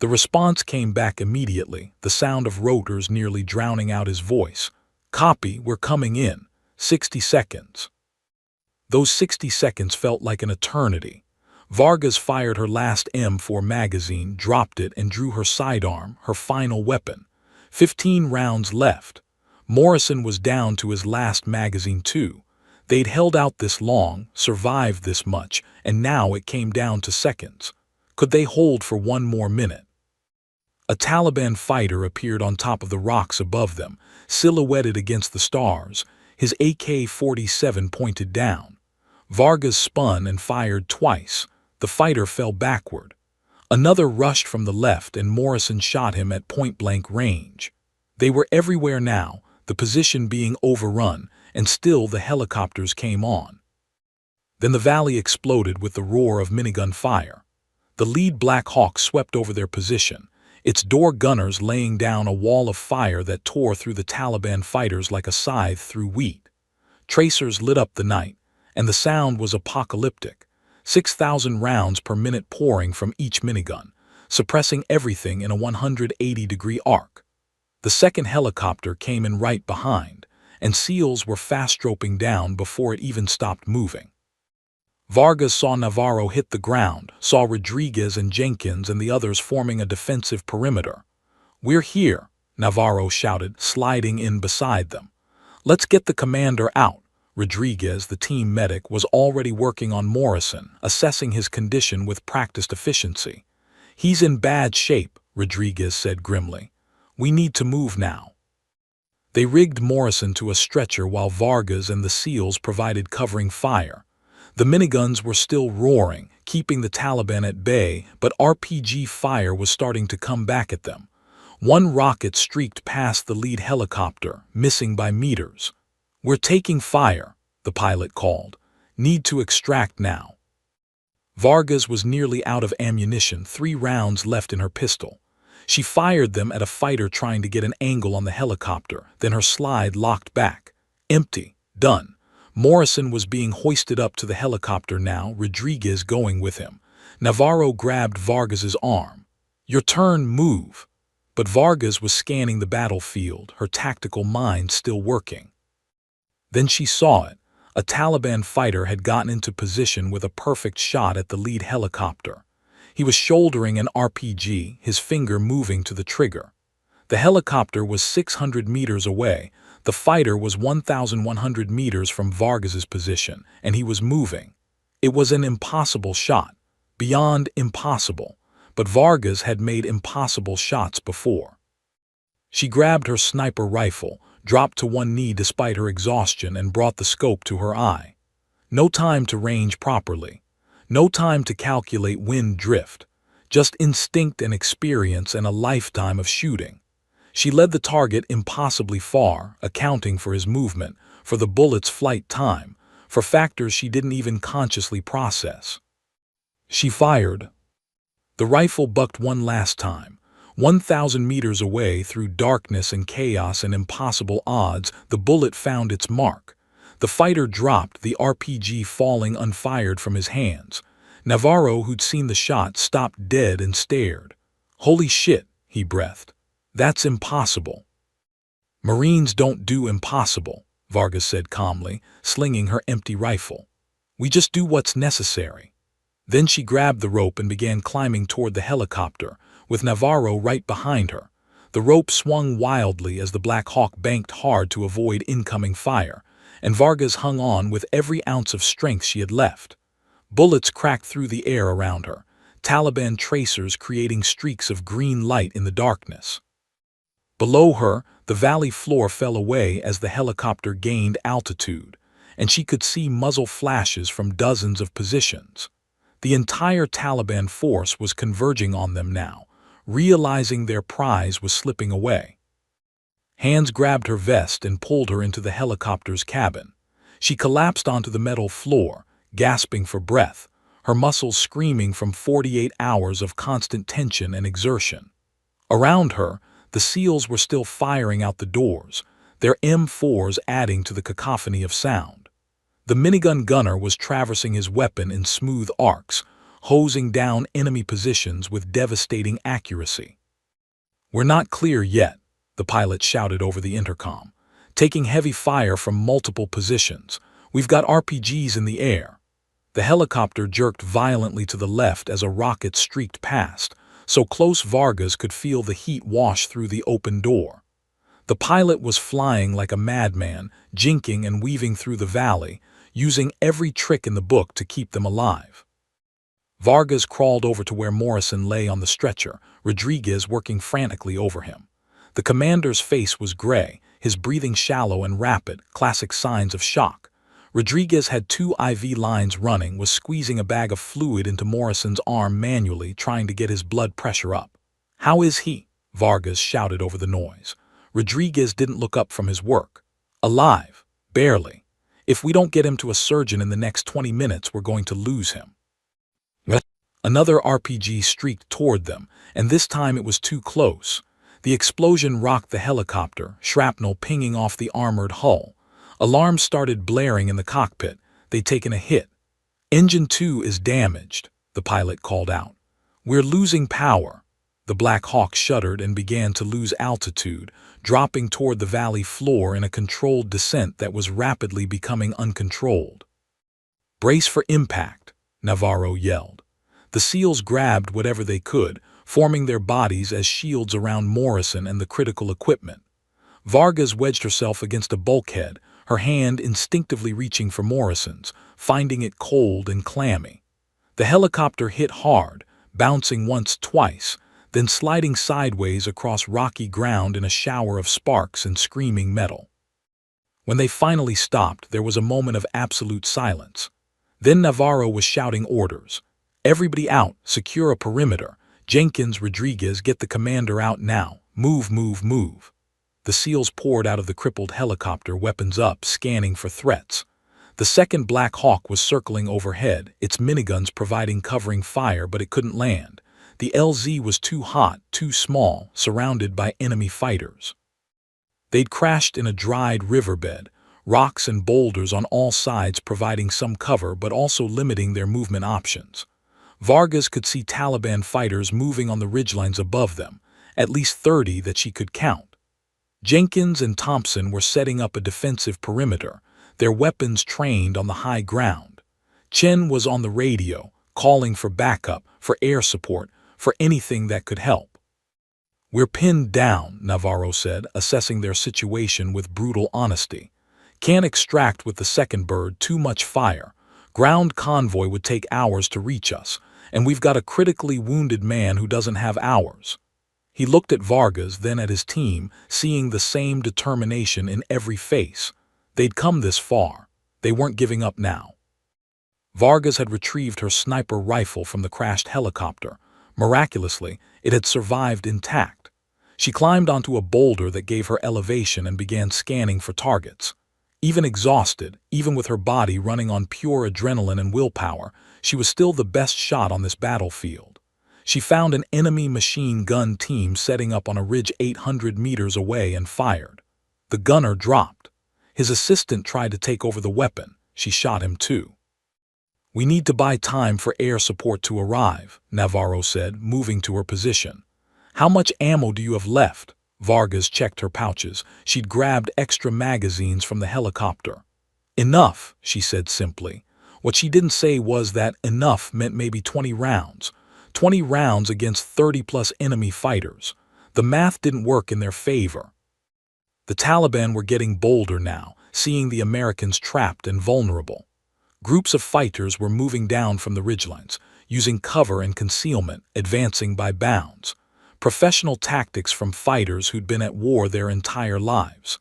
The response came back immediately, the sound of rotors nearly drowning out his voice. "Copy, we're coming in. 60 seconds. Those 60 seconds felt like an eternity. Vargas fired her last M4 magazine, dropped it, and drew her sidearm, her final weapon. 15 rounds left. Morrison was down to his last magazine too. They'd held out this long, survived this much, and now it came down to seconds. Could they hold for 1 more minute? A Taliban fighter appeared on top of the rocks above them, silhouetted against the stars, his AK-47 pointed down. Vargas spun and fired twice. The fighter fell backward. Another rushed from the left, and Morrison shot him at point-blank range. They were everywhere now, the position being overrun, and still the helicopters came on. Then the valley exploded with the roar of minigun fire. The lead Black Hawk swept over their position, its door gunners laying down a wall of fire that tore through the Taliban fighters like a scythe through wheat. Tracers lit up the night, and the sound was apocalyptic. 6,000 rounds per minute pouring from each minigun, suppressing everything in a 180-degree arc. The second helicopter came in right behind, and SEALs were fast-droping down before it even stopped moving. Vargas saw Navarro hit the ground, saw Rodriguez and Jenkins and the others forming a defensive perimeter. "We're here," Navarro shouted, sliding in beside them. "Let's get the commander out." Rodriguez, the team medic, was already working on Morrison, assessing his condition with practiced efficiency. "He's in bad shape," Rodriguez said grimly. "We need to move now." They rigged Morrison to a stretcher while Vargas and the SEALs provided covering fire. The miniguns were still roaring, keeping the Taliban at bay, but RPG fire was starting to come back at them. One rocket streaked past the lead helicopter, missing by meters. "We're taking fire," the pilot called. "Need to extract now." Vargas was nearly out of ammunition, 3 rounds left in her pistol. She fired them at a fighter trying to get an angle on the helicopter, then her slide locked back. Empty. Done. Morrison was being hoisted up to the helicopter now, Rodriguez going with him. Navarro grabbed Vargas's arm. Your turn, move. But Vargas was scanning the battlefield, her tactical mind still working. Then she saw it. A Taliban fighter had gotten into position with a perfect shot at the lead helicopter. He was shouldering an RPG, his finger moving to the trigger. The helicopter was 600 meters away. The fighter was 1,100 meters from Vargas's position, and he was moving. It was an impossible shot. Beyond impossible. But Vargas had made impossible shots before. She grabbed her sniper rifle, dropped to one knee despite her exhaustion, and brought the scope to her eye. No time to range properly. No time to calculate wind drift. Just instinct and experience and a lifetime of shooting. She led the target impossibly far, accounting for his movement, for the bullet's flight time, for factors she didn't even consciously process. She fired. The rifle bucked one last time. 1,000 meters away, through darkness and chaos and impossible odds, the bullet found its mark. The fighter dropped, the RPG falling unfired from his hands. Navarro, who'd seen the shot, stopped dead and stared. "Holy shit," he breathed. "That's impossible." "Marines don't do impossible," Vargas said calmly, slinging her empty rifle. "We just do what's necessary." Then she grabbed the rope and began climbing toward the helicopter, with Navarro right behind her. The rope swung wildly as the Black Hawk banked hard to avoid incoming fire, and Vargas hung on with every ounce of strength she had left. Bullets cracked through the air around her, Taliban tracers creating streaks of green light in the darkness. Below her, the valley floor fell away as the helicopter gained altitude, and she could see muzzle flashes from dozens of positions. The entire Taliban force was converging on them now, realizing their prize was slipping away. Hands grabbed her vest and pulled her into the helicopter's cabin. She collapsed onto the metal floor, gasping for breath, her muscles screaming from 48 hours of constant tension and exertion. Around her, the SEALs were still firing out the doors, their M4s adding to the cacophony of sound. The minigun gunner was traversing his weapon in smooth arcs, hosing down enemy positions with devastating accuracy. "We're not clear yet," the pilot shouted over the intercom, "taking heavy fire from multiple positions. We've got RPGs in the air." The helicopter jerked violently to the left as a rocket streaked past, so close Vargas could feel the heat wash through the open door. The pilot was flying like a madman, jinking and weaving through the valley, using every trick in the book to keep them alive. Vargas crawled over to where Morrison lay on the stretcher, Rodriguez working frantically over him. The commander's face was gray, his breathing shallow and rapid, classic signs of shock. Rodriguez had 2 IV lines running, was squeezing a bag of fluid into Morrison's arm manually, trying to get his blood pressure up. "How is he?" Vargas shouted over the noise. Rodriguez didn't look up from his work. "Alive. Barely. If we don't get him to a surgeon in the next 20 minutes, we're going to lose him." Another RPG streaked toward them, and this time it was too close. The explosion rocked the helicopter, shrapnel pinging off the armored hull. Alarms started blaring in the cockpit. They'd taken a hit. "Engine 2 is damaged," the pilot called out. "We're losing power." The Black Hawk shuddered and began to lose altitude, dropping toward the valley floor in a controlled descent that was rapidly becoming uncontrolled. "Brace for impact," Navarro yelled. The SEALs grabbed whatever they could, forming their bodies as shields around Morrison and the critical equipment. Vargas wedged herself against a bulkhead, her hand instinctively reaching for Morrison's, finding it cold and clammy. The helicopter hit hard, bouncing once, twice, then sliding sideways across rocky ground in a shower of sparks and screaming metal. When they finally stopped, there was a moment of absolute silence. Then Navarro was shouting orders. "Everybody out, secure a perimeter. Jenkins, Rodriguez, get the commander out now. Move, move, move." The SEALs poured out of the crippled helicopter, weapons up, scanning for threats. The second Black Hawk was circling overhead, its miniguns providing covering fire, but it couldn't land. The LZ was too hot, too small, surrounded by enemy fighters. They'd crashed in a dried riverbed, rocks and boulders on all sides providing some cover but also limiting their movement options. Vargas could see Taliban fighters moving on the ridgelines above them, at least 30 that she could count. Jenkins and Thompson were setting up a defensive perimeter, their weapons trained on the high ground. Chen was on the radio, calling for backup, for air support, for anything that could help. "We're pinned down," Navarro said, assessing their situation with brutal honesty. "Can't extract with the second bird, too much fire. Ground convoy would take hours to reach us, and we've got a critically wounded man who doesn't have hours." He looked at Vargas, then at his team, seeing the same determination in every face. They'd come this far. They weren't giving up now. Vargas had retrieved her sniper rifle from the crashed helicopter. Miraculously, it had survived intact. She climbed onto a boulder that gave her elevation and began scanning for targets. Even exhausted, even with her body running on pure adrenaline and willpower, she was still the best shot on this battlefield. She found an enemy machine gun team setting up on a ridge 800 meters away and fired. The gunner dropped. His assistant tried to take over the weapon. She shot him too. "We need to buy time for air support to arrive," Navarro said, moving to her position. "How much ammo do you have left?" Vargas checked her pouches. She'd grabbed extra magazines from the helicopter. "Enough," she said simply. What she didn't say was that enough meant maybe 20 rounds. 20 rounds against 30-plus enemy fighters. The math didn't work in their favor. The Taliban were getting bolder now, seeing the Americans trapped and vulnerable. Groups of fighters were moving down from the ridgelines, using cover and concealment, advancing by bounds. Professional tactics from fighters who'd been at war their entire lives.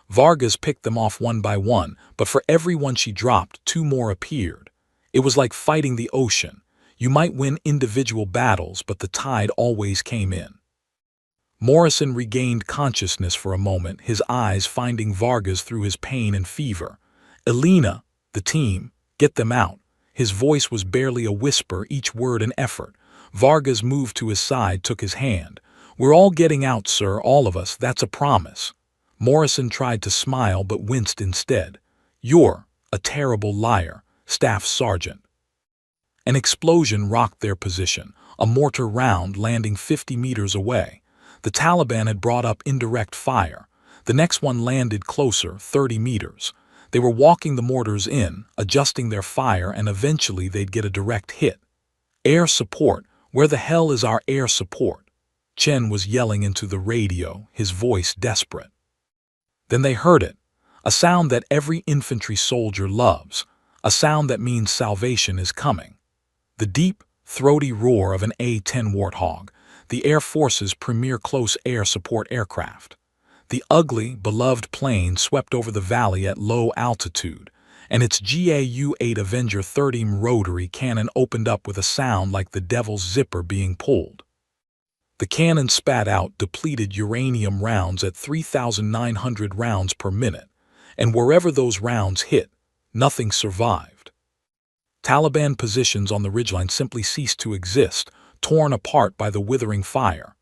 Vargas picked them off one by one, but for every one she dropped, 2 more appeared. It was like fighting the ocean. You might win individual battles, but the tide always came in. Morrison regained consciousness for a moment, his eyes finding Vargas through his pain and fever. "Elena, the team, get them out." His voice was barely a whisper, each word an effort. Vargas moved to his side, took his hand. "We're all getting out, sir, all of us, that's a promise." Morrison tried to smile but winced instead. "You're a terrible liar, Staff Sergeant." An explosion rocked their position, a mortar round landing 50 meters away. The Taliban had brought up indirect fire. The next one landed closer, 30 meters. They were walking the mortars in, adjusting their fire, and eventually they'd get a direct hit. "Air support! Where the hell is our air support?" Chen was yelling into the radio, his voice desperate. Then they heard it, a sound that every infantry soldier loves, a sound that means salvation is coming. The deep, throaty roar of an A-10 Warthog, the Air Force's premier close air support aircraft. The ugly, beloved plane swept over the valley at low altitude, and its GAU-8 Avenger 30 rotary cannon opened up with a sound like the devil's zipper being pulled. The cannon spat out depleted uranium rounds at 3,900 rounds per minute, and wherever those rounds hit, nothing survived. Taliban positions on the ridgeline simply ceased to exist, torn apart by the withering fire.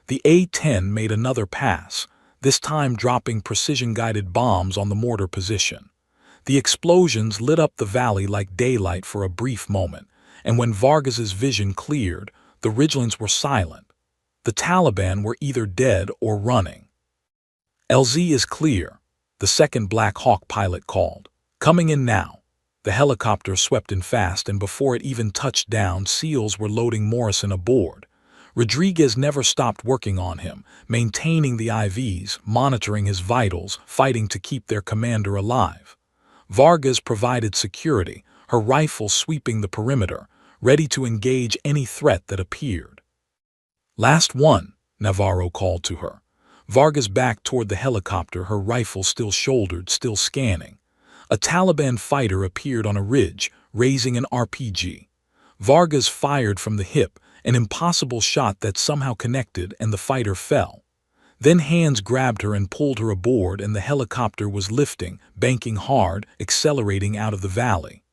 The A-10 made another pass, this time dropping precision-guided bombs on the mortar position. The explosions lit up the valley like daylight for a brief moment, and when Vargas's vision cleared, the ridgelines were silent. The Taliban were either dead or running. "LZ is clear," the second Black Hawk pilot called. "Coming in now." The helicopter swept in fast, and before it even touched down, SEALs were loading Morrison aboard. Rodriguez never stopped working on him, maintaining the IVs, monitoring his vitals, fighting to keep their commander alive. Vargas provided security, her rifle sweeping the perimeter, ready to engage any threat that appeared. "Last one," Navarro called to her. Vargas backed toward the helicopter, her rifle still shouldered, still scanning. A Taliban fighter appeared on a ridge, raising an RPG. Vargas fired from the hip, an impossible shot that somehow connected, and the fighter fell. Then hands grabbed her and pulled her aboard, and the helicopter was lifting, banking hard, accelerating out of the valley.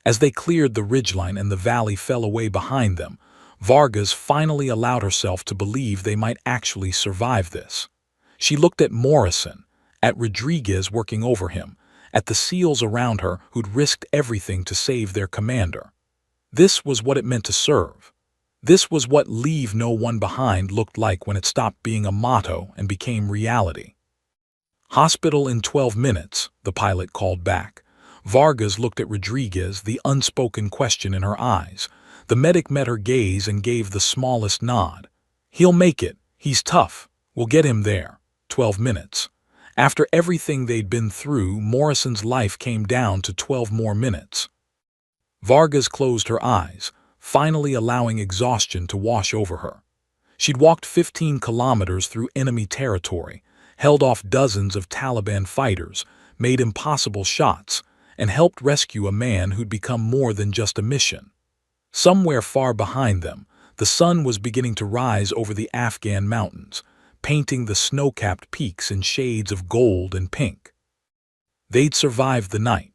As they cleared the ridgeline and the valley fell away behind them, Vargas finally allowed herself to believe they might actually survive this. She looked at Morrison, at Rodriguez working over him, at the SEALs around her who'd risked everything to save their commander. This was what it meant to serve. This was what "leave no one behind" looked like when it stopped being a motto and became reality. "Hospital in 12 minutes," the pilot called back. Vargas looked at Rodriguez, the unspoken question in her eyes. The medic met her gaze and gave the smallest nod. "He'll make it. He's tough. We'll get him there." 12 minutes. After everything they'd been through, Morrison's life came down to 12 more minutes. Vargas closed her eyes, finally allowing exhaustion to wash over her. She'd walked 15 kilometers through enemy territory, held off dozens of Taliban fighters, made impossible shots, and helped rescue a man who'd become more than just a mission. Somewhere far behind them, the sun was beginning to rise over the Afghan mountains, painting the snow-capped peaks in shades of gold and pink. They'd survived the night.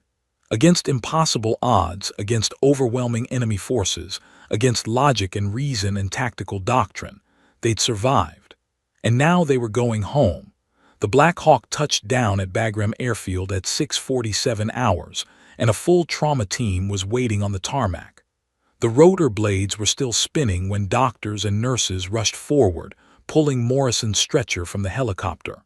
Against impossible odds, against overwhelming enemy forces, against logic and reason and tactical doctrine, they'd survived. And now they were going home. The Black Hawk touched down at Bagram Airfield at 6:47 hours, and a full trauma team was waiting on the tarmac. The rotor blades were still spinning when doctors and nurses rushed forward, pulling Morrison's stretcher from the helicopter.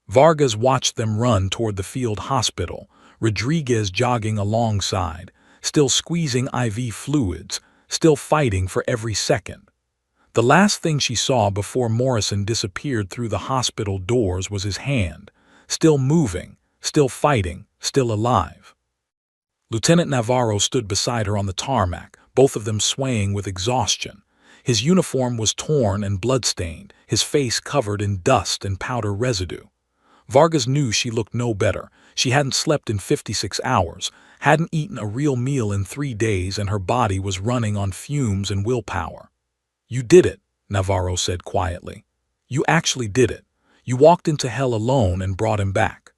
Vargas watched them run toward the field hospital, Rodriguez jogging alongside, still squeezing IV fluids, still fighting for every second. The last thing she saw before Morrison disappeared through the hospital doors was his hand, still moving, still fighting, still alive. Lieutenant Navarro stood beside her on the tarmac, both of them swaying with exhaustion. His uniform was torn and bloodstained, his face covered in dust and powder residue. Vargas knew she looked no better. She hadn't slept in 56 hours, hadn't eaten a real meal in 3 days, and her body was running on fumes and willpower. "You did it," Navarro said quietly. "You actually did it. You walked into hell alone and brought him back."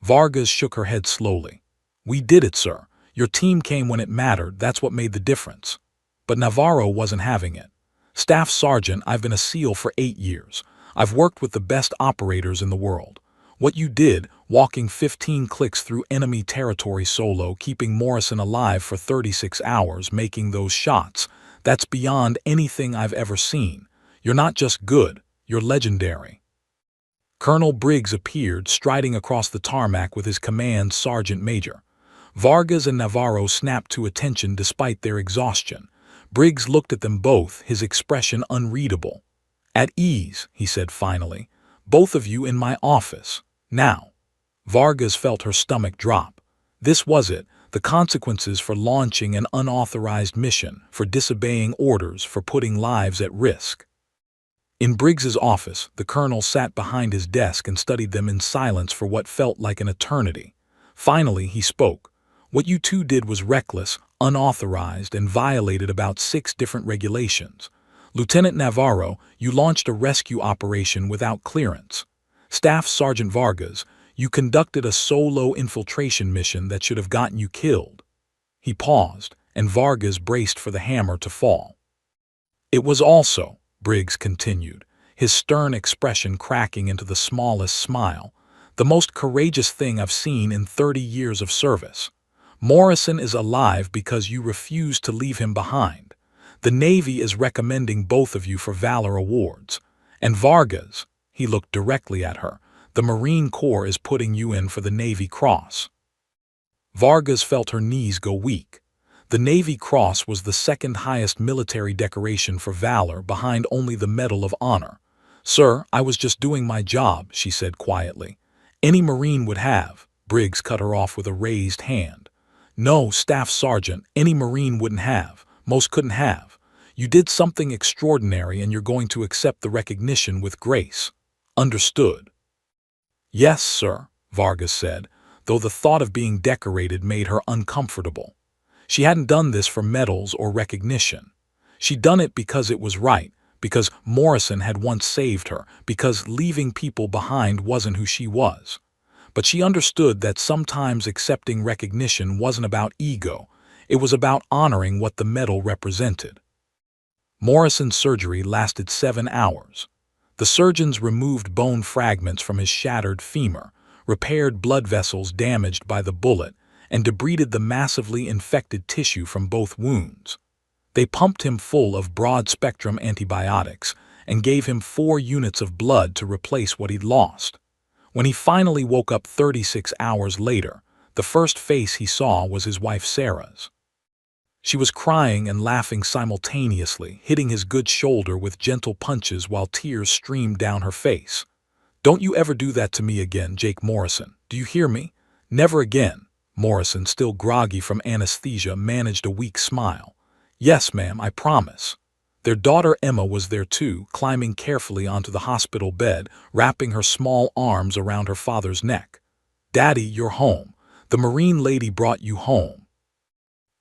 Vargas shook her head slowly. "We did it, sir. Your team came when it mattered. That's what made the difference." But Navarro wasn't having it. "Staff Sergeant, I've been a SEAL for 8 years. I've worked with the best operators in the world. What you did, walking 15 clicks through enemy territory solo, keeping Morrison alive for 36 hours, making those shots, that's beyond anything I've ever seen. You're not just good, you're legendary." Colonel Briggs appeared, striding across the tarmac with his command sergeant major. Vargas and Navarro snapped to attention despite their exhaustion. Briggs looked at them both, his expression unreadable. "At ease," he said finally. "Both of you in my office. Now." Vargas felt her stomach drop. This was it, the consequences for launching an unauthorized mission, for disobeying orders, for putting lives at risk. In Briggs's office, the colonel sat behind his desk and studied them in silence for what felt like an eternity. Finally, he spoke. "What you two did was reckless, unauthorized, and violated about 6 different regulations. Lieutenant Navarro, you launched a rescue operation without clearance. Staff Sergeant Vargas, you conducted a solo infiltration mission that should have gotten you killed." He paused, and Vargas braced for the hammer to fall. "It was also," Briggs continued, his stern expression cracking into the smallest smile, "the most courageous thing I've seen in 30 years of service. Morrison is alive because you refused to leave him behind. The Navy is recommending both of you for Valor Awards. And Vargas," he looked directly at her, "the Marine Corps is putting you in for the Navy Cross." Vargas felt her knees go weak. The Navy Cross was the second highest military decoration for valor, behind only the Medal of Honor. "Sir, I was just doing my job," she said quietly. "Any Marine would have." Briggs cut her off with a raised hand. "No, Staff Sergeant, any Marine wouldn't have. Most couldn't have. You did something extraordinary and you're going to accept the recognition with grace. Understood?" "Yes, sir," Vargas said, though the thought of being decorated made her uncomfortable. She hadn't done this for medals or recognition. She'd done it because it was right, because Morrison had once saved her, because leaving people behind wasn't who she was. But she understood that sometimes accepting recognition wasn't about ego, it was about honoring what the medal represented. Morrison's surgery lasted 7 hours. The surgeons removed bone fragments from his shattered femur, repaired blood vessels damaged by the bullet, and debrided the massively infected tissue from both wounds. They pumped him full of broad-spectrum antibiotics and gave him 4 units of blood to replace what he'd lost. When he finally woke up 36 hours later, the first face he saw was his wife Sarah's. She was crying and laughing simultaneously, hitting his good shoulder with gentle punches while tears streamed down her face. "Don't you ever do that to me again, Jake Morrison. Do you hear me? Never again." Morrison, still groggy from anesthesia, managed a weak smile. "Yes, ma'am, I promise." Their daughter Emma was there too, climbing carefully onto the hospital bed, wrapping her small arms around her father's neck. "Daddy, you're home. The Marine lady brought you home."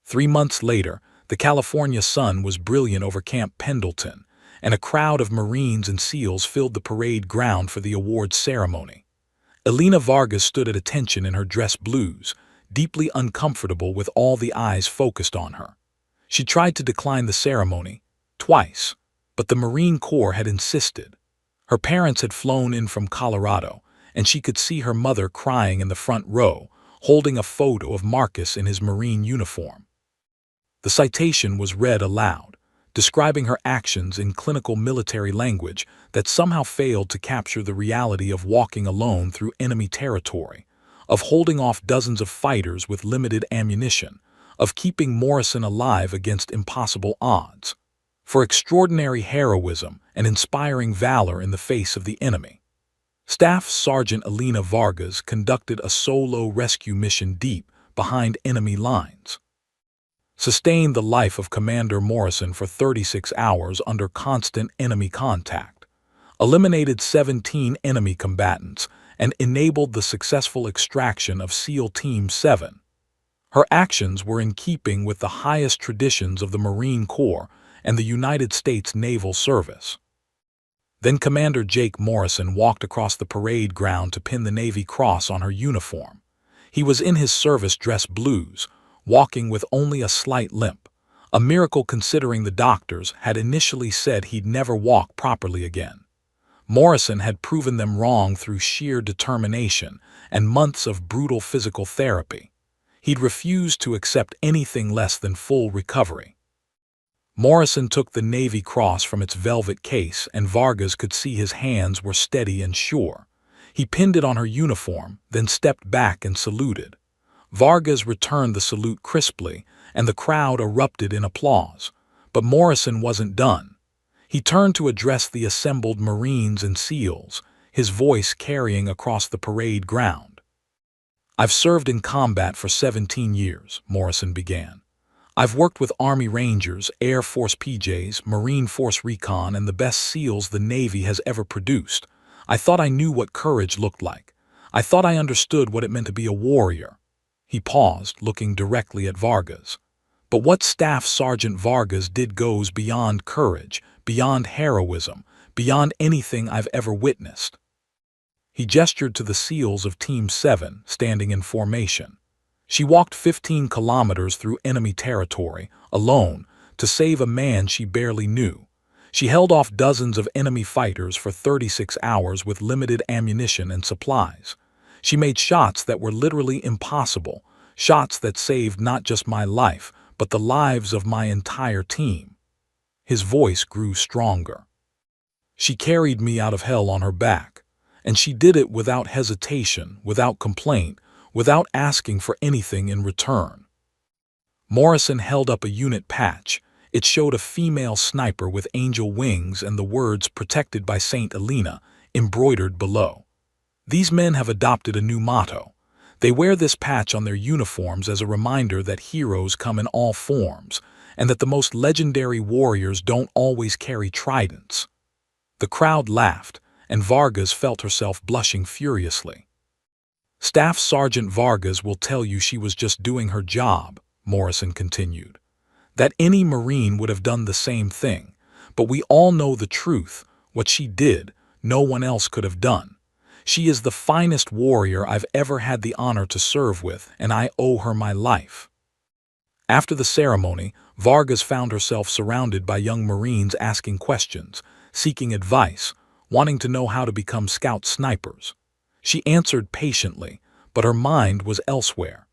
3 months later, the California sun was brilliant over Camp Pendleton, and a crowd of Marines and SEALs filled the parade ground for the awards ceremony. Elena Vargas stood at attention in her dress blues, deeply uncomfortable with all the eyes focused on her. She tried to decline the ceremony, twice, but the Marine Corps had insisted. Her parents had flown in from Colorado, and she could see her mother crying in the front row, holding a photo of Marcus in his Marine uniform. The citation was read aloud, describing her actions in clinical military language that somehow failed to capture the reality of walking alone through enemy territory, of holding off dozens of fighters with limited ammunition, of keeping Morrison alive against impossible odds, for extraordinary heroism and inspiring valor in the face of the enemy. Staff Sergeant Elena Vargas conducted a solo rescue mission deep behind enemy lines, sustained the life of Commander Morrison for 36 hours under constant enemy contact, eliminated 17 enemy combatants, and enabled the successful extraction of SEAL Team 7. Her actions were in keeping with the highest traditions of the Marine Corps and the United States Naval Service. Then Commander Jake Morrison walked across the parade ground to pin the Navy Cross on her uniform. He was in his service dress blues, walking with only a slight limp, a miracle considering the doctors had initially said he'd never walk properly again. Morrison had proven them wrong through sheer determination and months of brutal physical therapy. He'd refused to accept anything less than full recovery. Morrison took the Navy Cross from its velvet case, and Vargas could see his hands were steady and sure. He pinned it on her uniform, then stepped back and saluted. Vargas returned the salute crisply, and the crowd erupted in applause. But Morrison wasn't done. He turned to address the assembled Marines and SEALs, his voice carrying across the parade ground. "I've served in combat for 17 years, Morrison began. "I've worked with Army Rangers, Air Force PJs, Marine Force Recon, and the best SEALs the Navy has ever produced. I thought I knew what courage looked like. I thought I understood what it meant to be a warrior." He paused, looking directly at Vargas. "But what Staff Sergeant Vargas did goes beyond courage, beyond heroism, beyond anything I've ever witnessed." He gestured to the SEALs of Team 7, standing in formation. She walked 15 kilometers through enemy territory, alone, to save a man she barely knew. She held off dozens of enemy fighters for 36 hours with limited ammunition and supplies. She made shots that were literally impossible, shots that saved not just my life, but the lives of my entire team. His voice grew stronger. "She carried me out of hell on her back, and she did it without hesitation, without complaint, without asking for anything in return." Morrison held up a unit patch. It showed a female sniper with angel wings and the words "Protected by Saint Elena" embroidered below. These men have adopted a new motto. They wear this patch on their uniforms as a reminder that heroes come in all forms, and that the most legendary warriors don't always carry tridents. The crowd laughed, and Vargas felt herself blushing furiously. "Staff Sergeant Vargas will tell you she was just doing her job," Morrison continued. "That any Marine would have done the same thing, but we all know the truth. What she did, no one else could have done. She is the finest warrior I've ever had the honor to serve with, and I owe her my life." After the ceremony, Vargas found herself surrounded by young Marines asking questions, seeking advice, wanting to know how to become scout snipers. She answered patiently, but her mind was elsewhere.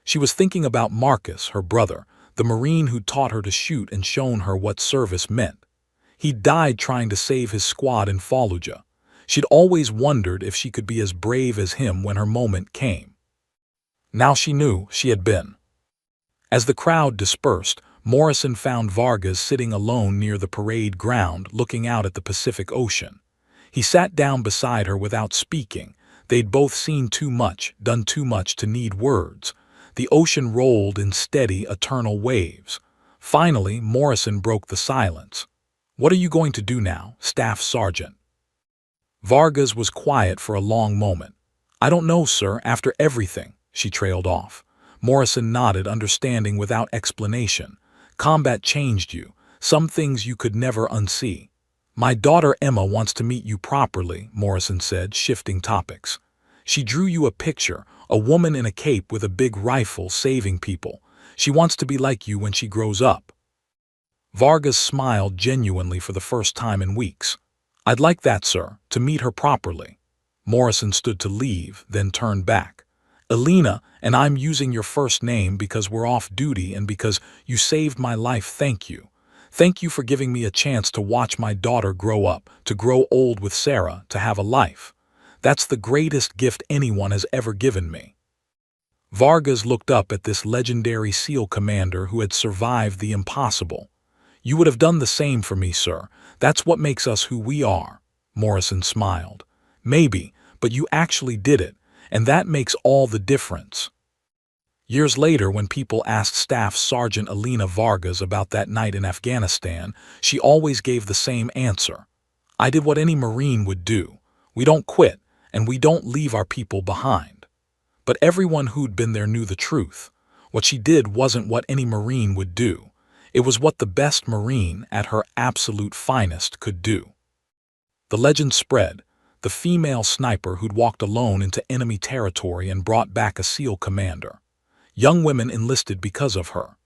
She was thinking about Marcus, her brother, the Marine who taught her to shoot and shown her what service meant. He died trying to save his squad in Fallujah. She'd always wondered if she could be as brave as him when her moment came. Now she knew she had been. As the crowd dispersed, Morrison found Vargas sitting alone near the parade ground, looking out at the Pacific Ocean. He sat down beside her without speaking. They'd both seen too much, done too much to need words. The ocean rolled in steady, eternal waves. Finally, Morrison broke the silence. "What are you going to do now, Staff Sergeant?" Vargas was quiet for a long moment. "I don't know, sir, after everything," she trailed off. Morrison nodded, understanding without explanation. "Combat changed you. Some things you could never unsee." "My daughter Emma wants to meet you properly," Morrison said, shifting topics. "She drew you a picture, a woman in a cape with a big rifle saving people. She wants to be like you when she grows up." Vargas smiled genuinely for the first time in weeks. "I'd like that, sir, to meet her properly." Morrison stood to leave, then turned back. "Elena, and I'm using your first name because we're off duty and because you saved my life. Thank you. Thank you for giving me a chance to watch my daughter grow up, to grow old with Sarah, to have a life. That's the greatest gift anyone has ever given me." Vargas looked up at this legendary SEAL commander who had survived the impossible. "You would have done the same for me, sir. That's what makes us who we are." Morrison smiled. "Maybe, but you actually did it, and that makes all the difference." Years later, when people asked Staff Sergeant Elena Vargas about that night in Afghanistan, she always gave the same answer. "I did what any Marine would do. We don't quit, and we don't leave our people behind." But everyone who'd been there knew the truth. What she did wasn't what any Marine would do. It was what the best Marine, at her absolute finest, could do. The legend spread. The female sniper who'd walked alone into enemy territory and brought back a SEAL commander. Young women enlisted because of her.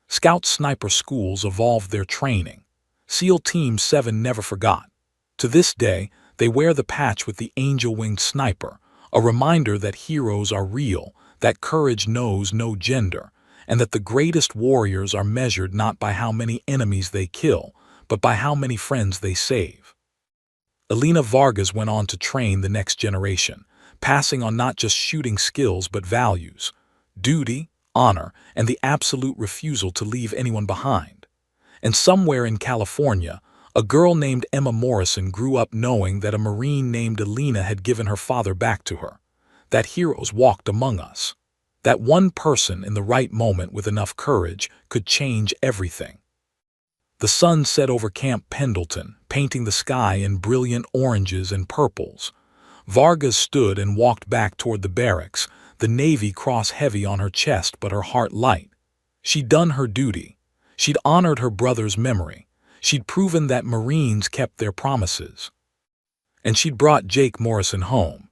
Scout sniper schools evolved their training. SEAL Team 7 never forgot. To this day, they wear the patch with the angel-winged sniper, a reminder that heroes are real, that courage knows no gender, and that the greatest warriors are measured not by how many enemies they kill, but by how many friends they save. Elena Vargas went on to train the next generation, passing on not just shooting skills but values, duty, honor, and the absolute refusal to leave anyone behind. And somewhere in California, a girl named Emma Morrison grew up knowing that a Marine named Elena had given her father back to her, that heroes walked among us, that one person in the right moment with enough courage could change everything. The sun set over Camp Pendleton, painting the sky in brilliant oranges and purples. Vargas stood and walked back toward the barracks, the Navy cross heavy on her chest but her heart light. She'd done her duty. She'd honored her brother's memory. She'd proven that Marines kept their promises. And she'd brought Jake Morrison home.